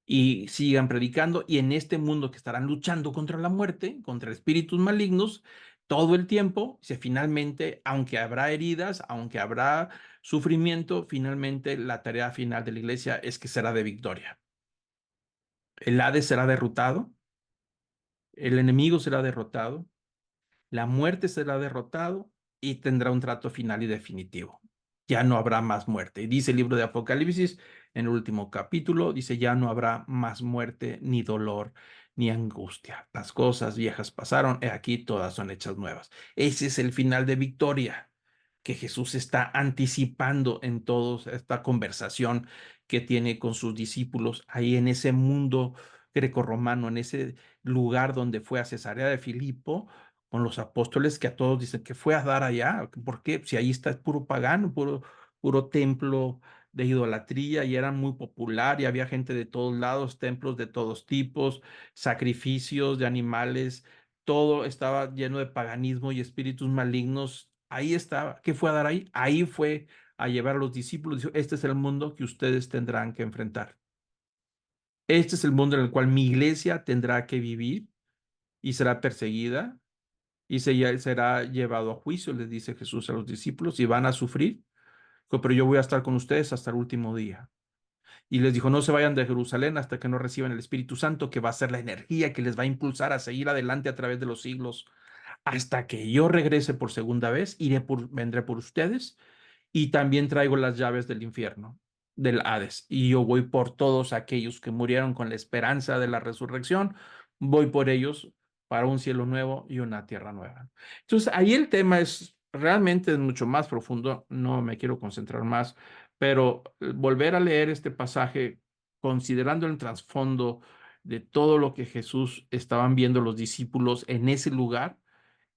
y sigan predicando. Y en este mundo que estarán luchando contra la muerte, contra espíritus malignos, todo el tiempo, finalmente, aunque habrá heridas, aunque habrá sufrimiento, finalmente la tarea final de la iglesia es que será de victoria. El Hades será derrotado, el enemigo será derrotado, la muerte será derrotado y tendrá un trato final y definitivo. Ya no habrá más muerte. Y dice el libro de Apocalipsis, en el último capítulo, dice, ya no habrá más muerte, ni dolor, ni angustia. Las cosas viejas pasaron, he aquí todas son hechas nuevas. Ese es el final de victoria que Jesús está anticipando en toda esta conversación que tiene con sus discípulos ahí en ese mundo grecorromano, en ese lugar donde fue a Cesarea de Filipo con los apóstoles, que a todos dicen que fue a dar allá. ¿Por qué? Si ahí está puro pagano, puro templo de idolatría y era muy popular y había gente de todos lados, templos de todos tipos, sacrificios de animales, todo estaba lleno de paganismo y espíritus malignos. Ahí estaba. ¿Qué fue a dar ahí? Ahí fue a llevar a los discípulos. Dijo, este es el mundo que ustedes tendrán que enfrentar. Este es el mundo en el cual mi iglesia tendrá que vivir y será perseguida y será llevado a juicio, les dice Jesús a los discípulos, y van a sufrir, pero yo voy a estar con ustedes hasta el último día. Y les dijo, no se vayan de Jerusalén hasta que no reciban el Espíritu Santo, que va a ser la energía que les va a impulsar a seguir adelante a través de los siglos. Hasta que yo regrese por segunda vez, vendré por ustedes y también traigo las llaves del infierno, del Hades. Y yo voy por todos aquellos que murieron con la esperanza de la resurrección, voy por ellos para un cielo nuevo y una tierra nueva. Entonces, ahí el tema es realmente mucho más profundo, no me quiero concentrar más, pero volver a leer este pasaje considerando el trasfondo de todo lo que Jesús estaban viendo los discípulos en ese lugar.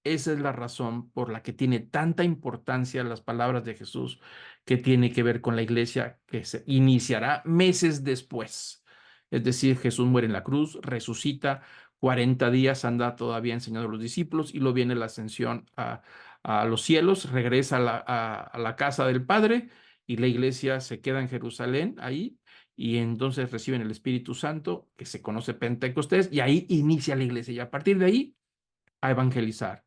Esa es la razón por la que tiene tanta importancia las palabras de Jesús, que tiene que ver con la iglesia que se iniciará meses después. Es decir, Jesús muere en la cruz, resucita, 40 días anda todavía enseñando a los discípulos y luego viene la ascensión a los cielos, regresa a la casa del Padre y la iglesia se queda en Jerusalén ahí y entonces reciben el Espíritu Santo, que se conoce Pentecostés, y ahí inicia la iglesia y a partir de ahí a evangelizar,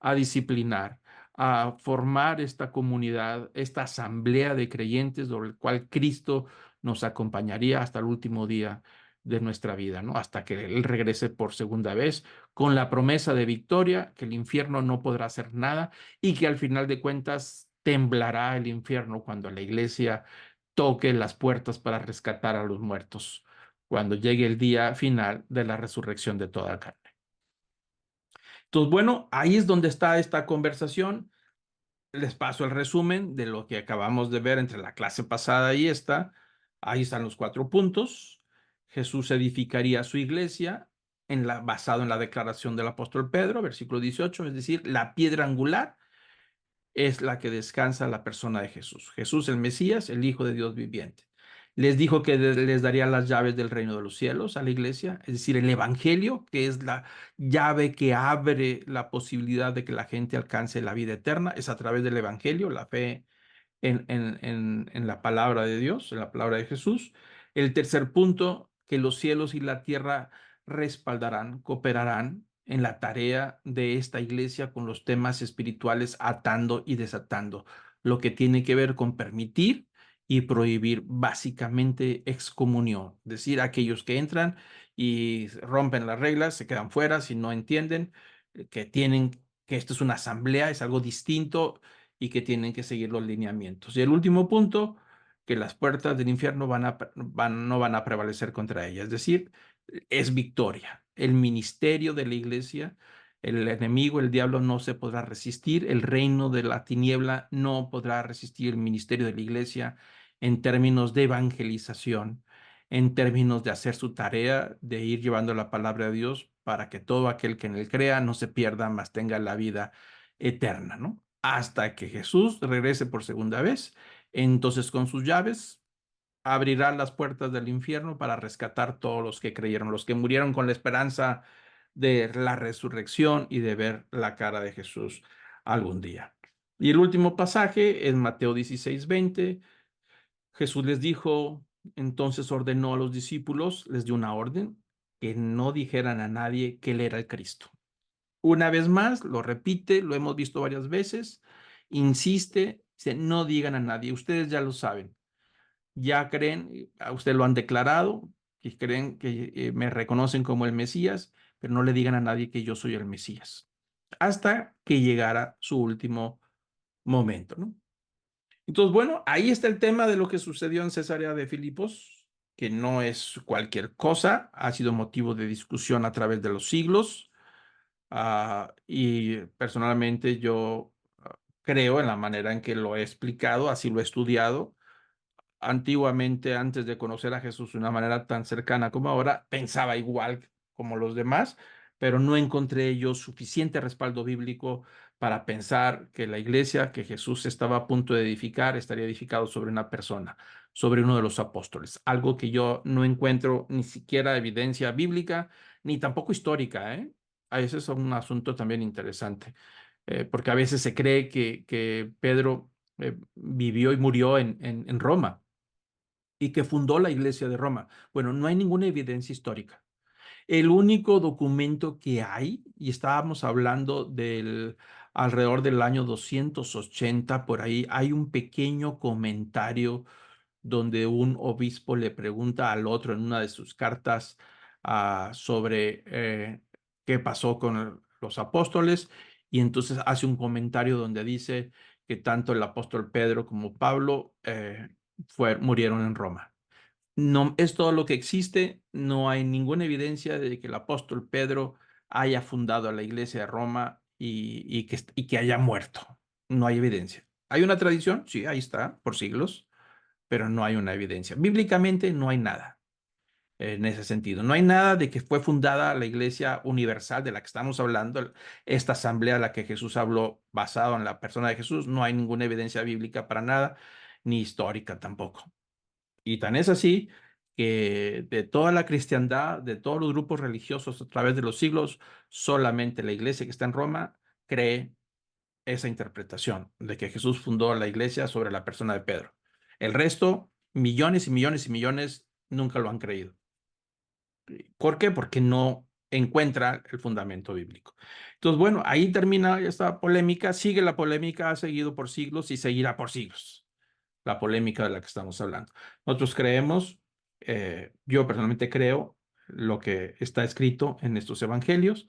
a disciplinar, a formar esta comunidad, esta asamblea de creyentes sobre el cual Cristo nos acompañaría hasta el último día de nuestra vida, ¿no? Hasta que Él regrese por segunda vez, con la promesa de victoria, que el infierno no podrá hacer nada y que al final de cuentas temblará el infierno cuando la iglesia toque las puertas para rescatar a los muertos, cuando llegue el día final de la resurrección de toda carne. Entonces, bueno, ahí es donde está esta conversación. Les paso el resumen de lo que acabamos de ver entre la clase pasada y esta. Ahí están los 4 puntos. Jesús edificaría su iglesia basado en la declaración del apóstol Pedro, versículo 18, es decir, la piedra angular es la que descansa la persona de Jesús. Jesús el Mesías, el Hijo de Dios viviente. Les dijo que les daría las llaves del reino de los cielos a la iglesia, es decir, el Evangelio, que es la llave que abre la posibilidad de que la gente alcance la vida eterna, es a través del Evangelio, la fe en la palabra de Dios, en la palabra de Jesús. El tercer punto, que los cielos y la tierra respaldarán, cooperarán en la tarea de esta iglesia con los temas espirituales, atando y desatando, lo que tiene que ver con permitir y prohibir básicamente excomunión, es decir, aquellos que entran y rompen las reglas, se quedan fuera si no entienden que esto es una asamblea, es algo distinto y que tienen que seguir los lineamientos. Y el último punto, que las puertas del infierno no van a prevalecer contra ella. Es decir, es victoria. El ministerio de la iglesia, el enemigo, el diablo no se podrá resistir, el reino de la tiniebla no podrá resistir el ministerio de la iglesia en términos de evangelización, en términos de hacer su tarea, de ir llevando la palabra de Dios para que todo aquel que en él crea no se pierda, mas tenga la vida eterna, ¿no? Hasta que Jesús regrese por segunda vez. Entonces, con sus llaves, abrirá las puertas del infierno para rescatar todos los que creyeron, los que murieron con la esperanza de la resurrección y de ver la cara de Jesús algún día. Y el último pasaje es Mateo 16:20. Jesús les dijo, entonces ordenó a los discípulos, les dio una orden, que no dijeran a nadie que él era el Cristo. Una vez más, lo repite, lo hemos visto varias veces, insiste, dice, no digan a nadie, ustedes ya lo saben, ya creen, a usted lo han declarado, que creen que me reconocen como el Mesías, pero no le digan a nadie que yo soy el Mesías, hasta que llegara su último momento, ¿no? Entonces, bueno, ahí está el tema de lo que sucedió en Cesarea de Filipos, que no es cualquier cosa, ha sido motivo de discusión a través de los siglos. Y personalmente yo creo en la manera en que lo he explicado, así lo he estudiado. Antiguamente, antes de conocer a Jesús de una manera tan cercana como ahora, pensaba igual como los demás, pero no encontré yo suficiente respaldo bíblico para pensar que la iglesia que Jesús estaba a punto de edificar estaría edificado sobre una persona, sobre uno de los apóstoles, algo que yo no encuentro ni siquiera evidencia bíblica, ni tampoco histórica, ¿eh? Ese es un asunto también interesante, porque a veces se cree que Pedro vivió y murió en Roma y que fundó la Iglesia de Roma. Bueno, no hay ninguna evidencia histórica. El único documento que hay, y estábamos hablando del alrededor del año 280, por ahí, hay un pequeño comentario donde un obispo le pregunta al otro en una de sus cartas sobre qué pasó con los apóstoles, y entonces hace un comentario donde dice que tanto el apóstol Pedro como Pablo murieron en Roma. No, es todo lo que existe, no hay ninguna evidencia de que el apóstol Pedro haya fundado la iglesia de Roma y que haya muerto. No hay evidencia. ¿Hay una tradición? Sí, ahí está, por siglos, pero no hay una evidencia. Bíblicamente no hay nada en ese sentido. No hay nada de que fue fundada la iglesia universal de la que estamos hablando, esta asamblea a la que Jesús habló basado en la persona de Jesús. No hay ninguna evidencia bíblica para nada, ni histórica tampoco. Y tan es así que de toda la cristiandad, de todos los grupos religiosos a través de los siglos, solamente la iglesia que está en Roma cree esa interpretación de que Jesús fundó la iglesia sobre la persona de Pedro. El resto, millones y millones y millones, nunca lo han creído. ¿Por qué? Porque no encuentra el fundamento bíblico. Entonces, bueno, ahí termina esta polémica, sigue la polémica, ha seguido por siglos y seguirá por siglos la polémica de la que estamos hablando. Nosotros creemos, yo personalmente creo lo que está escrito en estos evangelios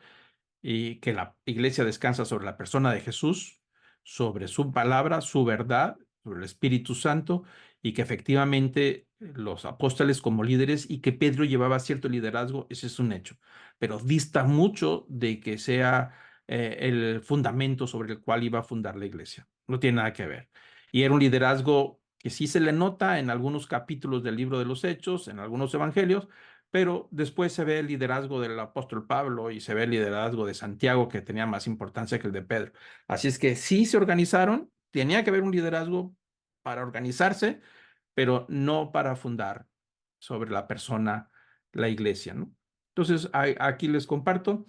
y que la iglesia descansa sobre la persona de Jesús, sobre su palabra, su verdad, sobre el Espíritu Santo, y que efectivamente los apóstoles como líderes y que Pedro llevaba cierto liderazgo, ese es un hecho, pero dista mucho de que sea el fundamento sobre el cual iba a fundar la iglesia. No tiene nada que ver. Y era un liderazgo que sí se le nota en algunos capítulos del libro de los Hechos, en algunos evangelios, pero después se ve el liderazgo del apóstol Pablo y se ve el liderazgo de Santiago, que tenía más importancia que el de Pedro. Así es que sí se organizaron, tenía que haber un liderazgo para organizarse, pero no para fundar sobre la persona la iglesia, ¿no? Entonces, aquí les comparto,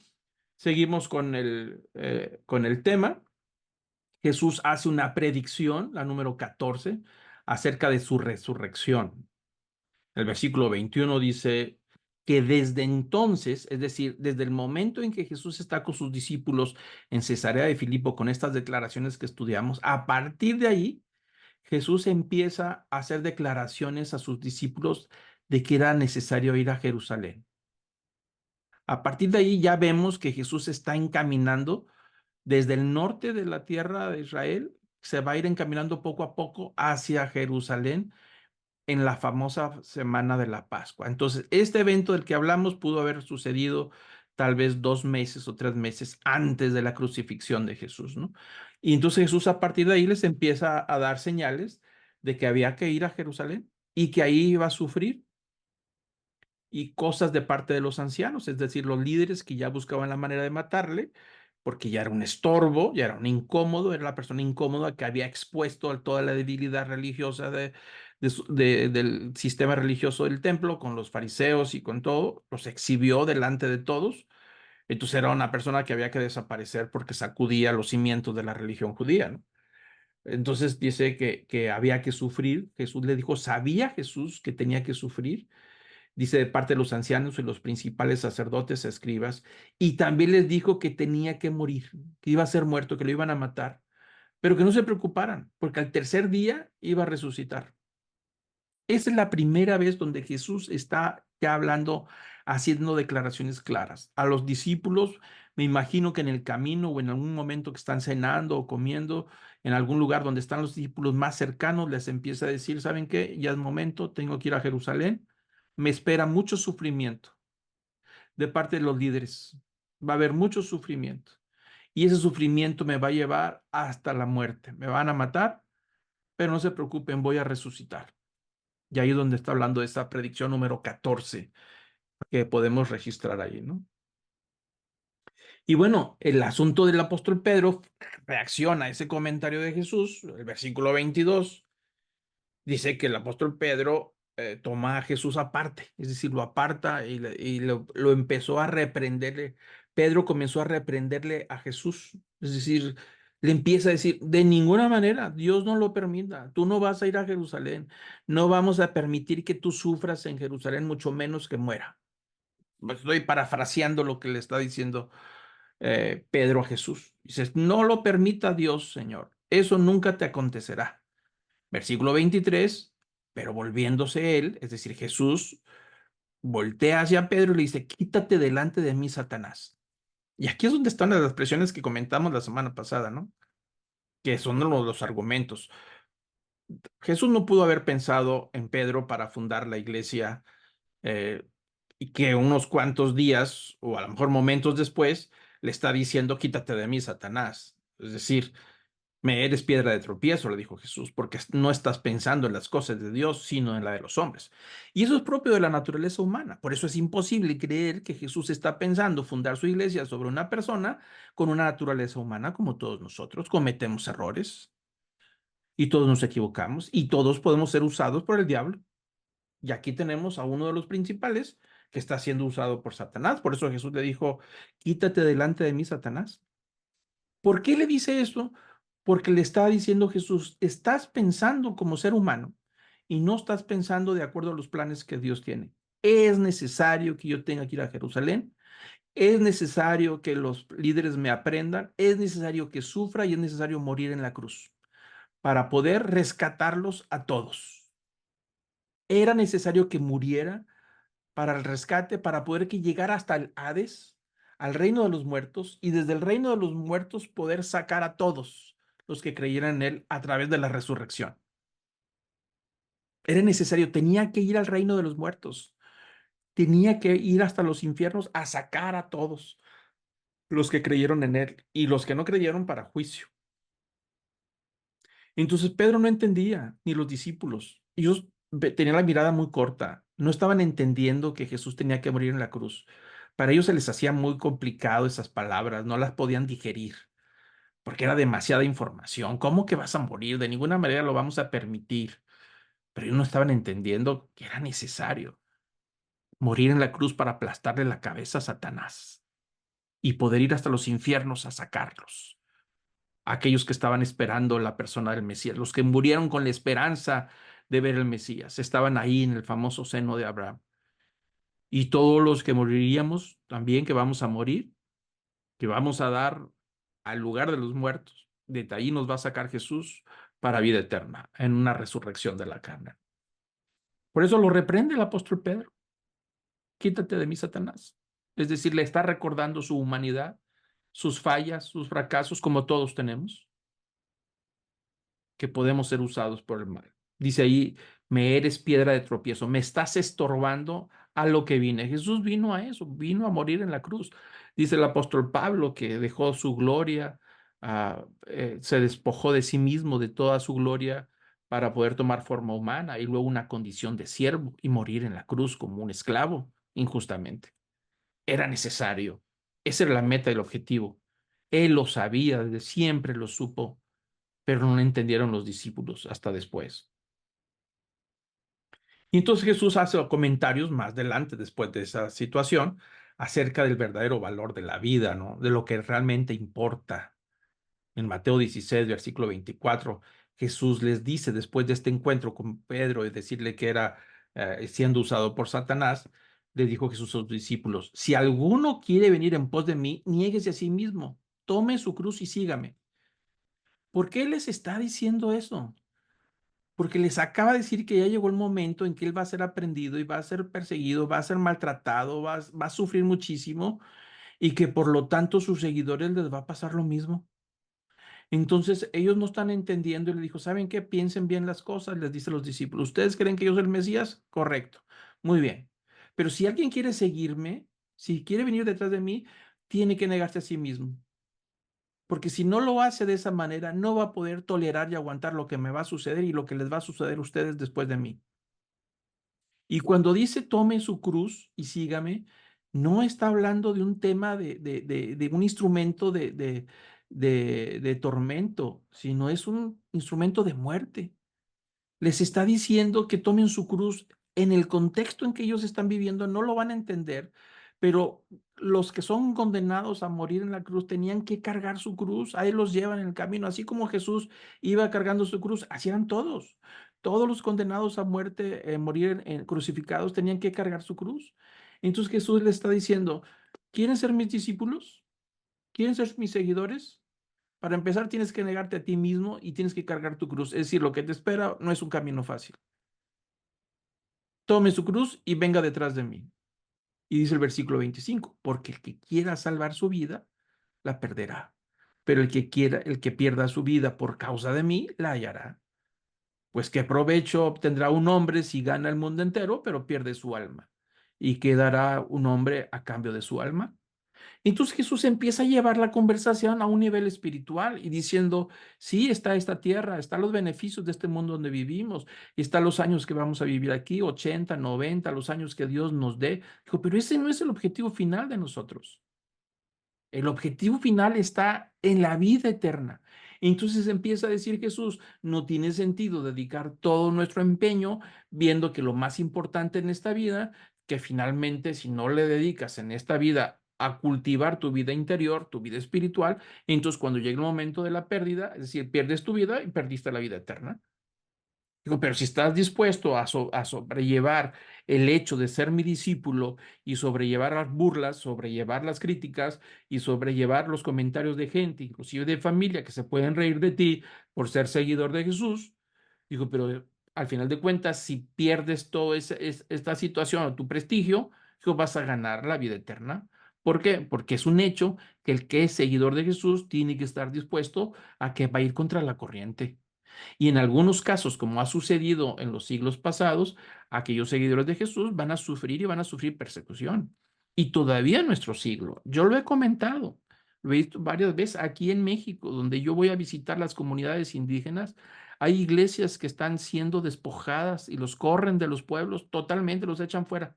seguimos con el tema. Jesús hace una predicción, la número 14, acerca de su resurrección. El versículo 21 dice que desde entonces, es decir, desde el momento en que Jesús está con sus discípulos en Cesarea de Filipo con estas declaraciones que estudiamos, a partir de ahí, Jesús empieza a hacer declaraciones a sus discípulos de que era necesario ir a Jerusalén. A partir de ahí ya vemos que Jesús está encaminando desde el norte de la tierra de Israel, se va a ir encaminando poco a poco hacia Jerusalén en la famosa semana de la Pascua. Entonces, este evento del que hablamos pudo haber sucedido tal vez 2 meses o 3 meses antes de la crucifixión de Jesús, ¿no? Y entonces Jesús a partir de ahí les empieza a dar señales de que había que ir a Jerusalén y que ahí iba a sufrir y cosas de parte de los ancianos, es decir, los líderes que ya buscaban la manera de matarle, porque ya era un estorbo, ya era un incómodo, era la persona incómoda que había expuesto a toda la debilidad religiosa del sistema religioso del templo, con los fariseos y con todo, los exhibió delante de todos. Entonces era una persona que había que desaparecer porque sacudía los cimientos de la religión judía, ¿no? Entonces dice que había que sufrir. Jesús le dijo, sabía Jesús que tenía que sufrir, dice de parte de los ancianos y los principales sacerdotes, escribas, y también les dijo que tenía que morir, que iba a ser muerto, que lo iban a matar, pero que no se preocuparan, porque al tercer día iba a resucitar. Esa es la primera vez donde Jesús está ya hablando, haciendo declaraciones claras. A los discípulos, me imagino que en el camino o en algún momento que están cenando o comiendo, en algún lugar donde están los discípulos más cercanos, les empieza a decir, ¿saben qué? Ya es momento, tengo que ir a Jerusalén, me espera mucho sufrimiento de parte de los líderes. Va a haber mucho sufrimiento. Y ese sufrimiento me va a llevar hasta la muerte. Me van a matar, pero no se preocupen, voy a resucitar. Y ahí es donde está hablando de esta predicción número 14 que podemos registrar ahí, ¿no? Y bueno, el asunto del apóstol Pedro reacciona a ese comentario de Jesús, el versículo 22 dice que el apóstol Pedro toma a Jesús aparte, es decir, lo aparta y lo empezó a reprenderle. Pedro comenzó a reprenderle a Jesús, es decir, Le empieza a decir, de ninguna manera, Dios no lo permita, tú no vas a ir a Jerusalén, no vamos a permitir que tú sufras en Jerusalén, mucho menos que muera. Estoy parafraseando lo que le está diciendo Pedro a Jesús. Dices, no lo permita Dios, Señor, eso nunca te acontecerá. Versículo 23, pero volviéndose él, es decir, Jesús, voltea hacia Pedro y le dice, quítate delante de mí, Satanás. Y aquí es donde están las expresiones que comentamos la semana pasada, ¿no? Que son los argumentos. Jesús no pudo haber pensado en Pedro para fundar la iglesia eh, y que unos cuantos días o a lo mejor momentos después le está diciendo, quítate de mí, Satanás. Es decir, me eres piedra de tropiezo, le dijo Jesús, porque no estás pensando en las cosas de Dios, sino en la de los hombres. Y eso es propio de la naturaleza humana. Por eso es imposible creer que Jesús está pensando fundar su iglesia sobre una persona con una naturaleza humana como todos nosotros. Cometemos errores y todos nos equivocamos y todos podemos ser usados por el diablo. Y aquí tenemos a uno de los principales que está siendo usado por Satanás. Por eso Jesús le dijo, quítate delante de mí, Satanás. ¿Por qué le dice esto? Porque le está diciendo Jesús, estás pensando como ser humano y no estás pensando de acuerdo a los planes que Dios tiene. Es necesario que yo tenga que ir a Jerusalén, es necesario que los líderes me aprendan, es necesario que sufra y es necesario morir en la cruz para poder rescatarlos a todos. Era necesario que muriera para el rescate, para poder que llegara hasta el Hades, al reino de los muertos, y desde el reino de los muertos poder sacar a todos los que creyeran en él a través de la resurrección. Era necesario, tenía que ir al reino de los muertos, tenía que ir hasta los infiernos a sacar a todos los que creyeron en él y los que no creyeron para juicio. Entonces Pedro no entendía, ni los discípulos. Ellos tenían la mirada muy corta, no estaban entendiendo que Jesús tenía que morir en la cruz. Para ellos se les hacía muy complicado esas palabras, no las podían digerir, porque era demasiada información. ¿Cómo que vas a morir? De ninguna manera lo vamos a permitir. Pero ellos no estaban entendiendo que era necesario morir en la cruz para aplastarle la cabeza a Satanás y poder ir hasta los infiernos a sacarlos, aquellos que estaban esperando la persona del Mesías, los que murieron con la esperanza de ver el Mesías, estaban ahí en el famoso seno de Abraham. Y todos los que moriríamos también, que vamos a morir, que vamos a dar al lugar de los muertos, de ahí nos va a sacar Jesús para vida eterna, en una resurrección de la carne. Por eso lo reprende el apóstol Pedro. Quítate de mí, Satanás. Es decir, le está recordando su humanidad, sus fallas, sus fracasos, como todos tenemos, que podemos ser usados por el mal. Dice ahí, me eres piedra de tropiezo, me estás estorbando a lo que vine. Jesús vino a eso, vino a morir en la cruz. Dice el apóstol Pablo que dejó su gloria, se despojó de sí mismo, de toda su gloria, para poder tomar forma humana y luego una condición de siervo y morir en la cruz como un esclavo, injustamente. Era necesario. Esa era la meta y el objetivo. Él lo sabía, desde siempre lo supo, pero no lo entendieron los discípulos hasta después. Y entonces Jesús hace comentarios más adelante, después de esa situación, acerca del verdadero valor de la vida, ¿no? De lo que realmente importa. En Mateo 16, versículo 24, Jesús les dice, después de este encuentro con Pedro y decirle que era siendo usado por Satanás, le dijo Jesús a sus discípulos, si alguno quiere venir en pos de mí, niéguese a sí mismo, tome su cruz y sígame. ¿Por qué les está diciendo eso? Porque les acaba de decir que ya llegó el momento en que él va a ser aprendido y va a ser perseguido, va a ser maltratado, va a sufrir muchísimo y que por lo tanto sus seguidores les va a pasar lo mismo. Entonces ellos no están entendiendo y le dijo, ¿saben qué? Piensen bien las cosas, les dice a los discípulos. ¿Ustedes creen que yo soy el Mesías? Correcto. Muy bien. Pero si alguien quiere seguirme, si quiere venir detrás de mí, tiene que negarse a sí mismo. Porque si no lo hace de esa manera, no va a poder tolerar y aguantar lo que me va a suceder y lo que les va a suceder a ustedes después de mí. Y cuando dice tome su cruz y sígame, no está hablando de un tema de un instrumento de tormento, sino es un instrumento de muerte. Les está diciendo que tomen su cruz en el contexto en que ellos están viviendo, no lo van a entender, pero los que son condenados a morir en la cruz tenían que cargar su cruz, ahí los llevan en el camino, así como Jesús iba cargando su cruz, así eran todos. Todos los condenados a muerte, morir crucificados, tenían que cargar su cruz. Entonces Jesús le está diciendo, ¿quieren ser mis discípulos? ¿Quieren ser mis seguidores? Para empezar, tienes que negarte a ti mismo y tienes que cargar tu cruz. Es decir, lo que te espera no es un camino fácil. Tome su cruz y venga detrás de mí. Y dice el versículo 25, porque el que quiera salvar su vida, la perderá. Pero el que pierda su vida por causa de mí, la hallará. Pues qué provecho obtendrá un hombre si gana el mundo entero, pero pierde su alma. ¿Y qué dará un hombre a cambio de su alma? Entonces Jesús empieza a llevar la conversación a un nivel espiritual y diciendo, sí, está esta tierra, están los beneficios de este mundo donde vivimos, y están los años que vamos a vivir aquí, 80, 90, los años que Dios nos dé. Dijo, pero ese no es el objetivo final de nosotros. El objetivo final está en la vida eterna. Entonces empieza a decir Jesús, no tiene sentido dedicar todo nuestro empeño viendo que lo más importante en esta vida, que finalmente si no le dedicas en esta vida a cultivar tu vida interior, tu vida espiritual, entonces cuando llegue el momento de la pérdida, es decir, pierdes tu vida y perdiste la vida eterna. Digo, pero si estás dispuesto a sobrellevar el hecho de ser mi discípulo y sobrellevar las burlas, sobrellevar las críticas y sobrellevar los comentarios de gente, inclusive de familia, que se pueden reír de ti por ser seguidor de Jesús, digo, pero al final de cuentas, si pierdes toda esta situación o tu prestigio, digo, vas a ganar la vida eterna. ¿Por qué? Porque es un hecho que el que es seguidor de Jesús tiene que estar dispuesto a que va a ir contra la corriente. Y en algunos casos, como ha sucedido en los siglos pasados, aquellos seguidores de Jesús van a sufrir y van a sufrir persecución. Y todavía en nuestro siglo, yo lo he comentado, lo he visto varias veces aquí en México, donde yo voy a visitar las comunidades indígenas, hay iglesias que están siendo despojadas y los corren de los pueblos, totalmente los echan fuera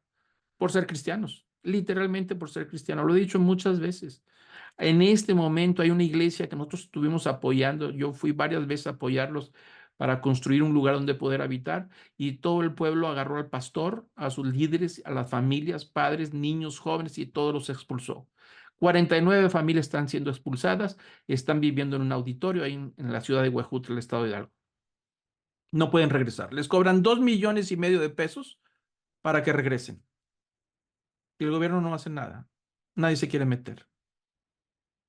por ser cristianos, literalmente por ser cristianos. Lo he dicho muchas veces. En este momento hay una iglesia que nosotros estuvimos apoyando. Yo fui varias veces a apoyarlos para construir un lugar donde poder habitar y todo el pueblo agarró al pastor, a sus líderes, a las familias, padres, niños, jóvenes y todos los expulsó. 49 familias están siendo expulsadas, están viviendo en un auditorio ahí en la ciudad de Huejutla, el estado de Hidalgo. No pueden regresar. Les cobran 2,5 millones de pesos para que regresen. Y el gobierno no hace nada. Nadie se quiere meter.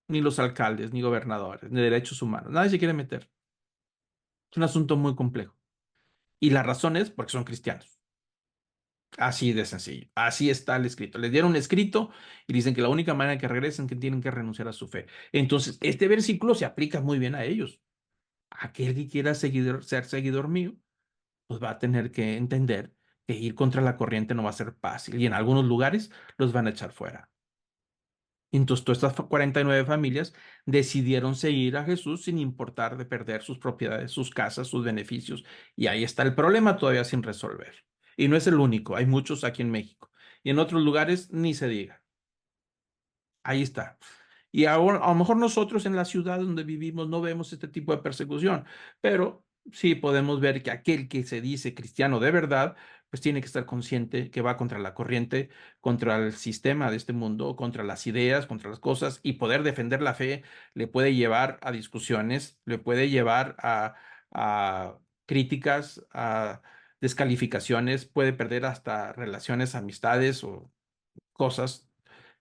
Ni los alcaldes, ni gobernadores, ni derechos humanos. Nadie se quiere meter. Es un asunto muy complejo. Y la razón es porque son cristianos. Así de sencillo. Así está el escrito. Les dieron un escrito y dicen que la única manera que regresen es que tienen que renunciar a su fe. Entonces, este versículo se aplica muy bien a ellos. Aquel que quiera ser seguidor mío, pues va a tener que entender que ir contra la corriente no va a ser fácil y en algunos lugares los van a echar fuera. Entonces, todas estas 49 familias decidieron seguir a Jesús sin importar de perder sus propiedades, sus casas, sus beneficios. Y ahí está el problema todavía sin resolver. Y no es el único, hay muchos aquí en México. Y en otros lugares ni se diga. Ahí está. Y ahora, a lo mejor nosotros en la ciudad donde vivimos no vemos este tipo de persecución, pero sí podemos ver que aquel que se dice cristiano de verdad, pues tiene que estar consciente que va contra la corriente, contra el sistema de este mundo, contra las ideas, contra las cosas, y poder defender la fe le puede llevar a discusiones, le puede llevar a críticas, a descalificaciones, puede perder hasta relaciones, amistades o cosas.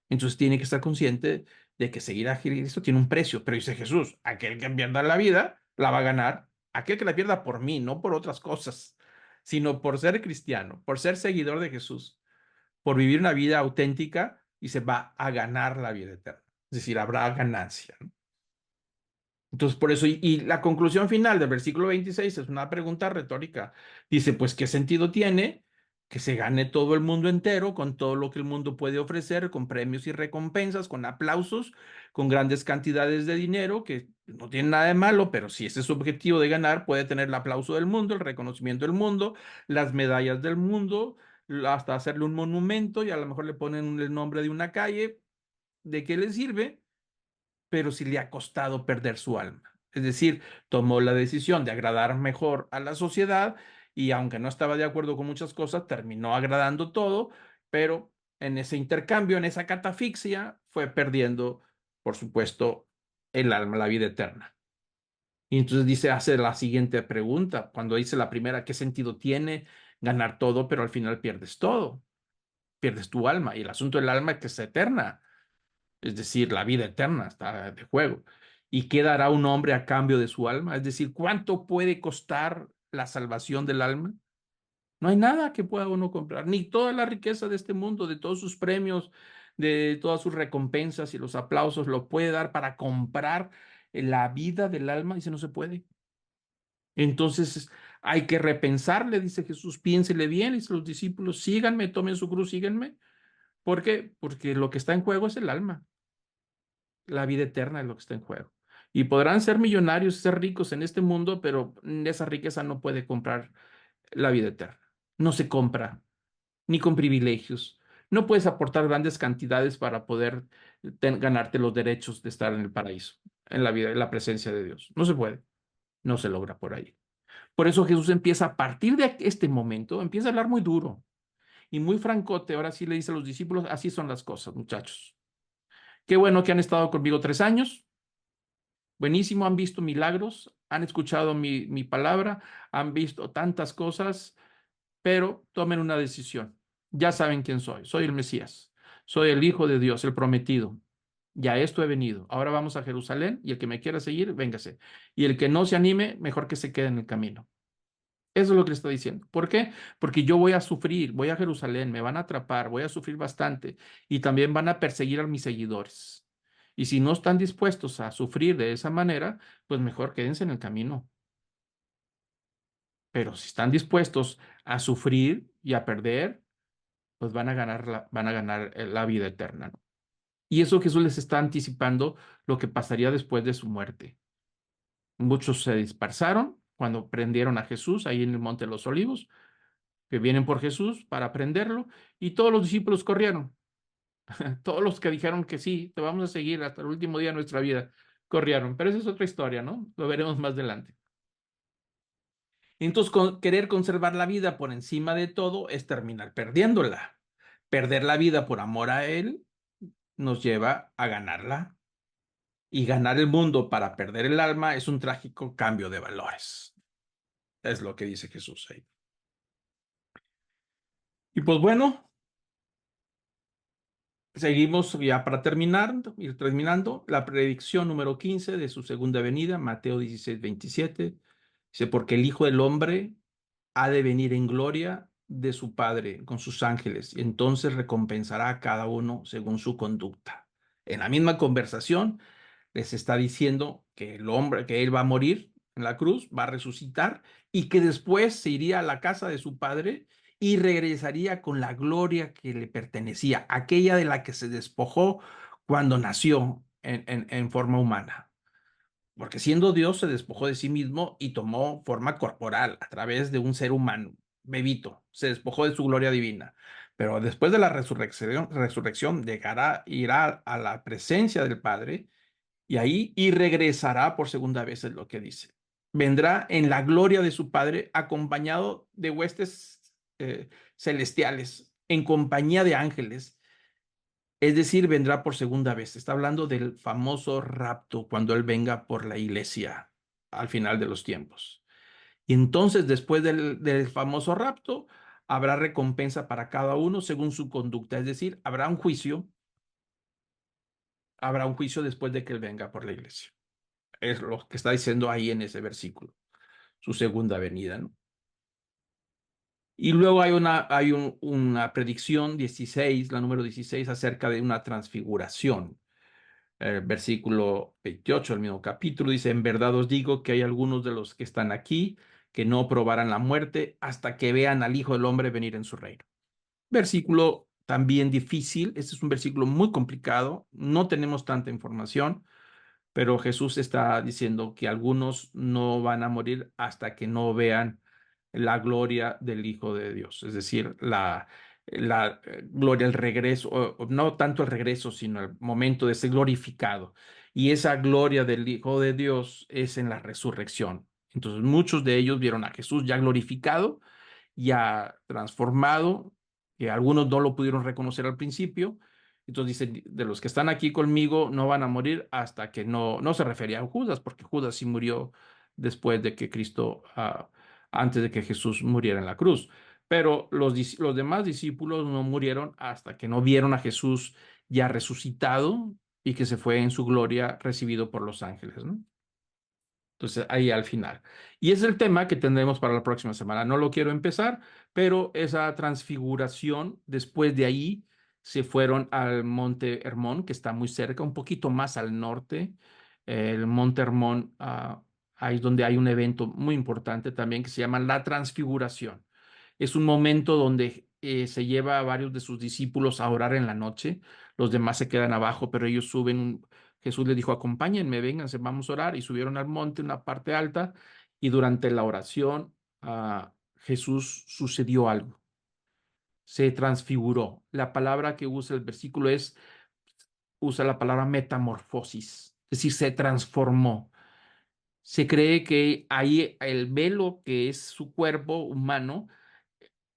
Entonces tiene que estar consciente de que seguir a Cristo tiene un precio. Pero dice Jesús, aquel que pierda la vida, la va a ganar. Aquel que la pierda por mí, no por otras cosas, sino por ser cristiano, por ser seguidor de Jesús, por vivir una vida auténtica y se va a ganar la vida eterna. Es decir, habrá ganancia, ¿no? Entonces, por eso, y la conclusión final del versículo 26 es una pregunta retórica. Dice, pues, ¿qué sentido tiene que se gane todo el mundo entero con todo lo que el mundo puede ofrecer, con premios y recompensas, con aplausos, con grandes cantidades de dinero, que no tiene nada de malo, pero si ese es su objetivo de ganar, puede tener el aplauso del mundo, el reconocimiento del mundo, las medallas del mundo, hasta hacerle un monumento y a lo mejor le ponen el nombre de una calle? ¿De qué le sirve? Pero sí le ha costado perder su alma. Es decir, tomó la decisión de agradar mejor a la sociedad y aunque no estaba de acuerdo con muchas cosas, terminó agradando todo, pero en ese intercambio, en esa catafixia, fue perdiendo, por supuesto, el alma, la vida eterna. Y entonces dice, hace la siguiente pregunta, cuando dice la primera, ¿qué sentido tiene ganar todo, pero al final pierdes todo? Pierdes tu alma. Y el asunto del alma es que es eterna, es decir, la vida eterna está de juego. ¿Y qué dará un hombre a cambio de su alma? Es decir, ¿cuánto puede costar la salvación del alma? No hay nada que pueda uno comprar, ni toda la riqueza de este mundo, de todos sus premios, de todas sus recompensas y los aplausos, lo puede dar para comprar la vida del alma. Dice, no se puede. Entonces hay que repensarle, dice Jesús, piénsele bien, dice los discípulos, síganme, tomen su cruz, síganme. ¿Por qué? Porque lo que está en juego es el alma, la vida eterna es lo que está en juego. Y podrán ser millonarios, ser ricos en este mundo, pero esa riqueza no puede comprar la vida eterna. No se compra, ni con privilegios. No puedes aportar grandes cantidades para poder ganarte los derechos de estar en el paraíso, en la vida, en la presencia de Dios. No se puede, no se logra por ahí. Por eso Jesús empieza a partir de este momento, empieza a hablar muy duro y muy francote. Ahora sí le dice a los discípulos, así son las cosas, muchachos. Qué bueno que han estado conmigo 3 años. Buenísimo, han visto milagros, han escuchado mi palabra, han visto tantas cosas, pero tomen una decisión. Ya saben quién soy. Soy el Mesías. Soy el Hijo de Dios, el prometido. Ya a esto he venido. Ahora vamos a Jerusalén y el que me quiera seguir, véngase. Y el que no se anime, mejor que se quede en el camino. Eso es lo que le está diciendo. ¿Por qué? Porque yo voy a sufrir, voy a Jerusalén, me van a atrapar, voy a sufrir bastante y también van a perseguir a mis seguidores. Y si no están dispuestos a sufrir de esa manera, pues mejor quédense en el camino. Pero si están dispuestos a sufrir y a perder, pues van a ganar la vida eterna, ¿no? Y eso Jesús les está anticipando lo que pasaría después de su muerte. Muchos se dispersaron cuando prendieron a Jesús ahí en el Monte de los Olivos, que vienen por Jesús para prenderlo, y todos los discípulos corrieron. Todos los que dijeron que sí, te vamos a seguir hasta el último día de nuestra vida, corrieron. Pero esa es otra historia, ¿no? Lo veremos más adelante. Entonces, querer conservar la vida por encima de todo es terminar perdiéndola. Perder la vida por amor a Él nos lleva a ganarla. Y ganar el mundo para perder el alma es un trágico cambio de valores. Es lo que dice Jesús ahí. Y pues bueno, seguimos ya para terminar, ir terminando. La predicción número 15 de su segunda venida, Mateo 16:27. Dice, porque el Hijo del Hombre ha de venir en gloria de su Padre con sus ángeles, y entonces recompensará a cada uno según su conducta. En la misma conversación les está diciendo que el hombre, que él va a morir en la cruz, va a resucitar y que después se iría a la casa de su Padre y regresaría con la gloria que le pertenecía, aquella de la que se despojó cuando nació en forma humana. Porque siendo Dios se despojó de sí mismo y tomó forma corporal a través de un ser humano, bebito, se despojó de su gloria divina. Pero después de la resurrección llegará, irá a la presencia del Padre y ahí y regresará por segunda vez, es lo que dice. Vendrá en la gloria de su Padre acompañado de huestes celestiales, en compañía de ángeles. Es decir, vendrá por segunda vez. Está hablando del famoso rapto cuando Él venga por la iglesia al final de los tiempos. Y entonces, después del famoso rapto, habrá recompensa para cada uno según su conducta. Es decir, habrá un juicio después de que Él venga por la iglesia. Es lo que está diciendo ahí en ese versículo, su segunda venida, ¿no? Y luego hay una predicción 16, la número 16, acerca de una transfiguración. El versículo 28 del mismo capítulo dice, en verdad os digo que hay algunos de los que están aquí que no probarán la muerte hasta que vean al Hijo del Hombre venir en su reino. Versículo también difícil, este es un versículo muy complicado, no tenemos tanta información, pero Jesús está diciendo que algunos no van a morir hasta que no vean la gloria del Hijo de Dios, es decir, la gloria, el regreso, o no tanto el regreso, sino el momento de ser glorificado. Y esa gloria del Hijo de Dios es en la resurrección. Entonces, muchos de ellos vieron a Jesús ya glorificado, ya transformado, que algunos no lo pudieron reconocer al principio. Entonces dice, de los que están aquí conmigo no van a morir hasta que no se refería a Judas, porque Judas sí murió después de que Cristo, antes de que Jesús muriera en la cruz. Pero los demás discípulos no murieron hasta que no vieron a Jesús ya resucitado y que se fue en su gloria recibido por los ángeles, ¿no? Entonces, ahí al final. Y es el tema que tendremos para la próxima semana. No lo quiero empezar, pero esa transfiguración, después de ahí, se fueron al Monte Hermón, que está muy cerca, un poquito más al norte. El Monte Hermón, ahí es donde hay un evento muy importante también que se llama la Transfiguración. Es un momento donde se lleva a varios de sus discípulos a orar en la noche. Los demás se quedan abajo, pero ellos suben. Jesús les dijo, acompáñenme, vénganse, vamos a orar. Y subieron al monte, una parte alta, y durante la oración a Jesús sucedió algo. Se transfiguró. La palabra que usa el versículo usa la palabra metamorfosis, es decir, se transformó. Se cree que ahí el velo que es su cuerpo humano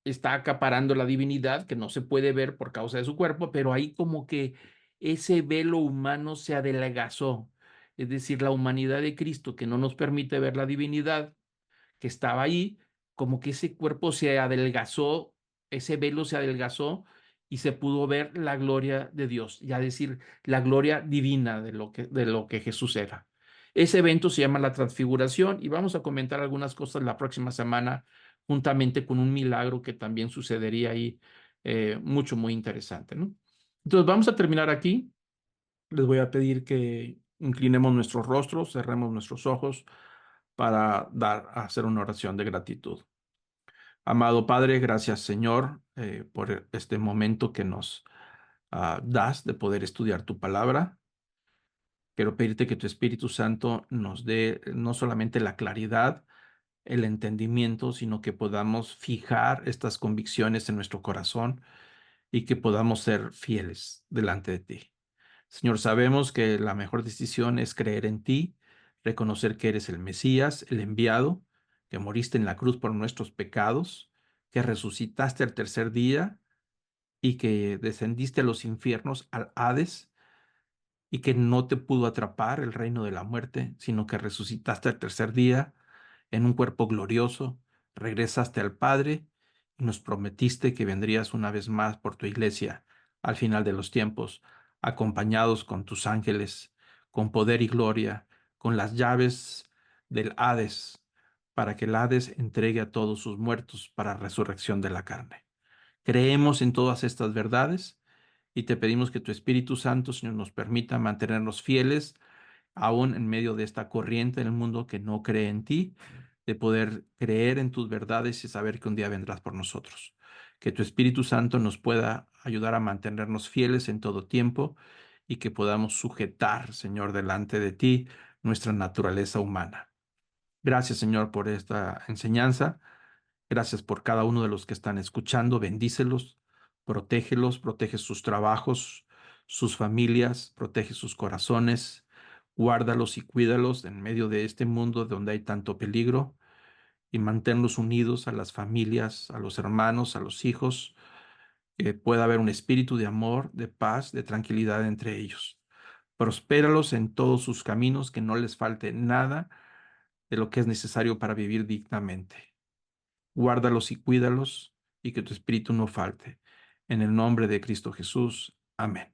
está acaparando la divinidad, que no se puede ver por causa de su cuerpo, pero ahí como que ese velo humano se adelgazó. Es decir, la humanidad de Cristo, que no nos permite ver la divinidad que estaba ahí, como que ese cuerpo se adelgazó, ese velo se adelgazó y se pudo ver la gloria de Dios, ya decir, la gloria divina de lo que Jesús era. Ese evento se llama la transfiguración y vamos a comentar algunas cosas la próxima semana juntamente con un milagro que también sucedería ahí, mucho, muy interesante, ¿no? Entonces vamos a terminar aquí. Les voy a pedir que inclinemos nuestros rostros, cerremos nuestros ojos para hacer una oración de gratitud. Amado Padre, gracias Señor por este momento que nos das de poder estudiar tu palabra. Quiero pedirte que tu Espíritu Santo nos dé no solamente la claridad, el entendimiento, sino que podamos fijar estas convicciones en nuestro corazón y que podamos ser fieles delante de ti. Señor, sabemos que la mejor decisión es creer en ti, reconocer que eres el Mesías, el enviado, que moriste en la cruz por nuestros pecados, que resucitaste al tercer día y que descendiste a los infiernos, al Hades, y que no te pudo atrapar el reino de la muerte, sino que resucitaste al tercer día en un cuerpo glorioso, regresaste al Padre y nos prometiste que vendrías una vez más por tu iglesia al final de los tiempos, acompañados con tus ángeles, con poder y gloria, con las llaves del Hades, para que el Hades entregue a todos sus muertos para resurrección de la carne. Creemos en todas estas verdades y te pedimos que tu Espíritu Santo, Señor, nos permita mantenernos fieles aún en medio de esta corriente en el mundo que no cree en ti, de poder creer en tus verdades y saber que un día vendrás por nosotros. Que tu Espíritu Santo nos pueda ayudar a mantenernos fieles en todo tiempo y que podamos sujetar, Señor, delante de ti nuestra naturaleza humana. Gracias, Señor, por esta enseñanza. Gracias por cada uno de los que están escuchando. Bendícelos, protege sus trabajos, sus familias, protege sus corazones, guárdalos y cuídalos en medio de este mundo donde hay tanto peligro y manténlos unidos a las familias, a los hermanos, a los hijos, que pueda haber un espíritu de amor, de paz, de tranquilidad entre ellos. Prospéralos en todos sus caminos, que no les falte nada de lo que es necesario para vivir dignamente. Guárdalos y cuídalos y que tu espíritu no falte. En el nombre de Cristo Jesús. Amén.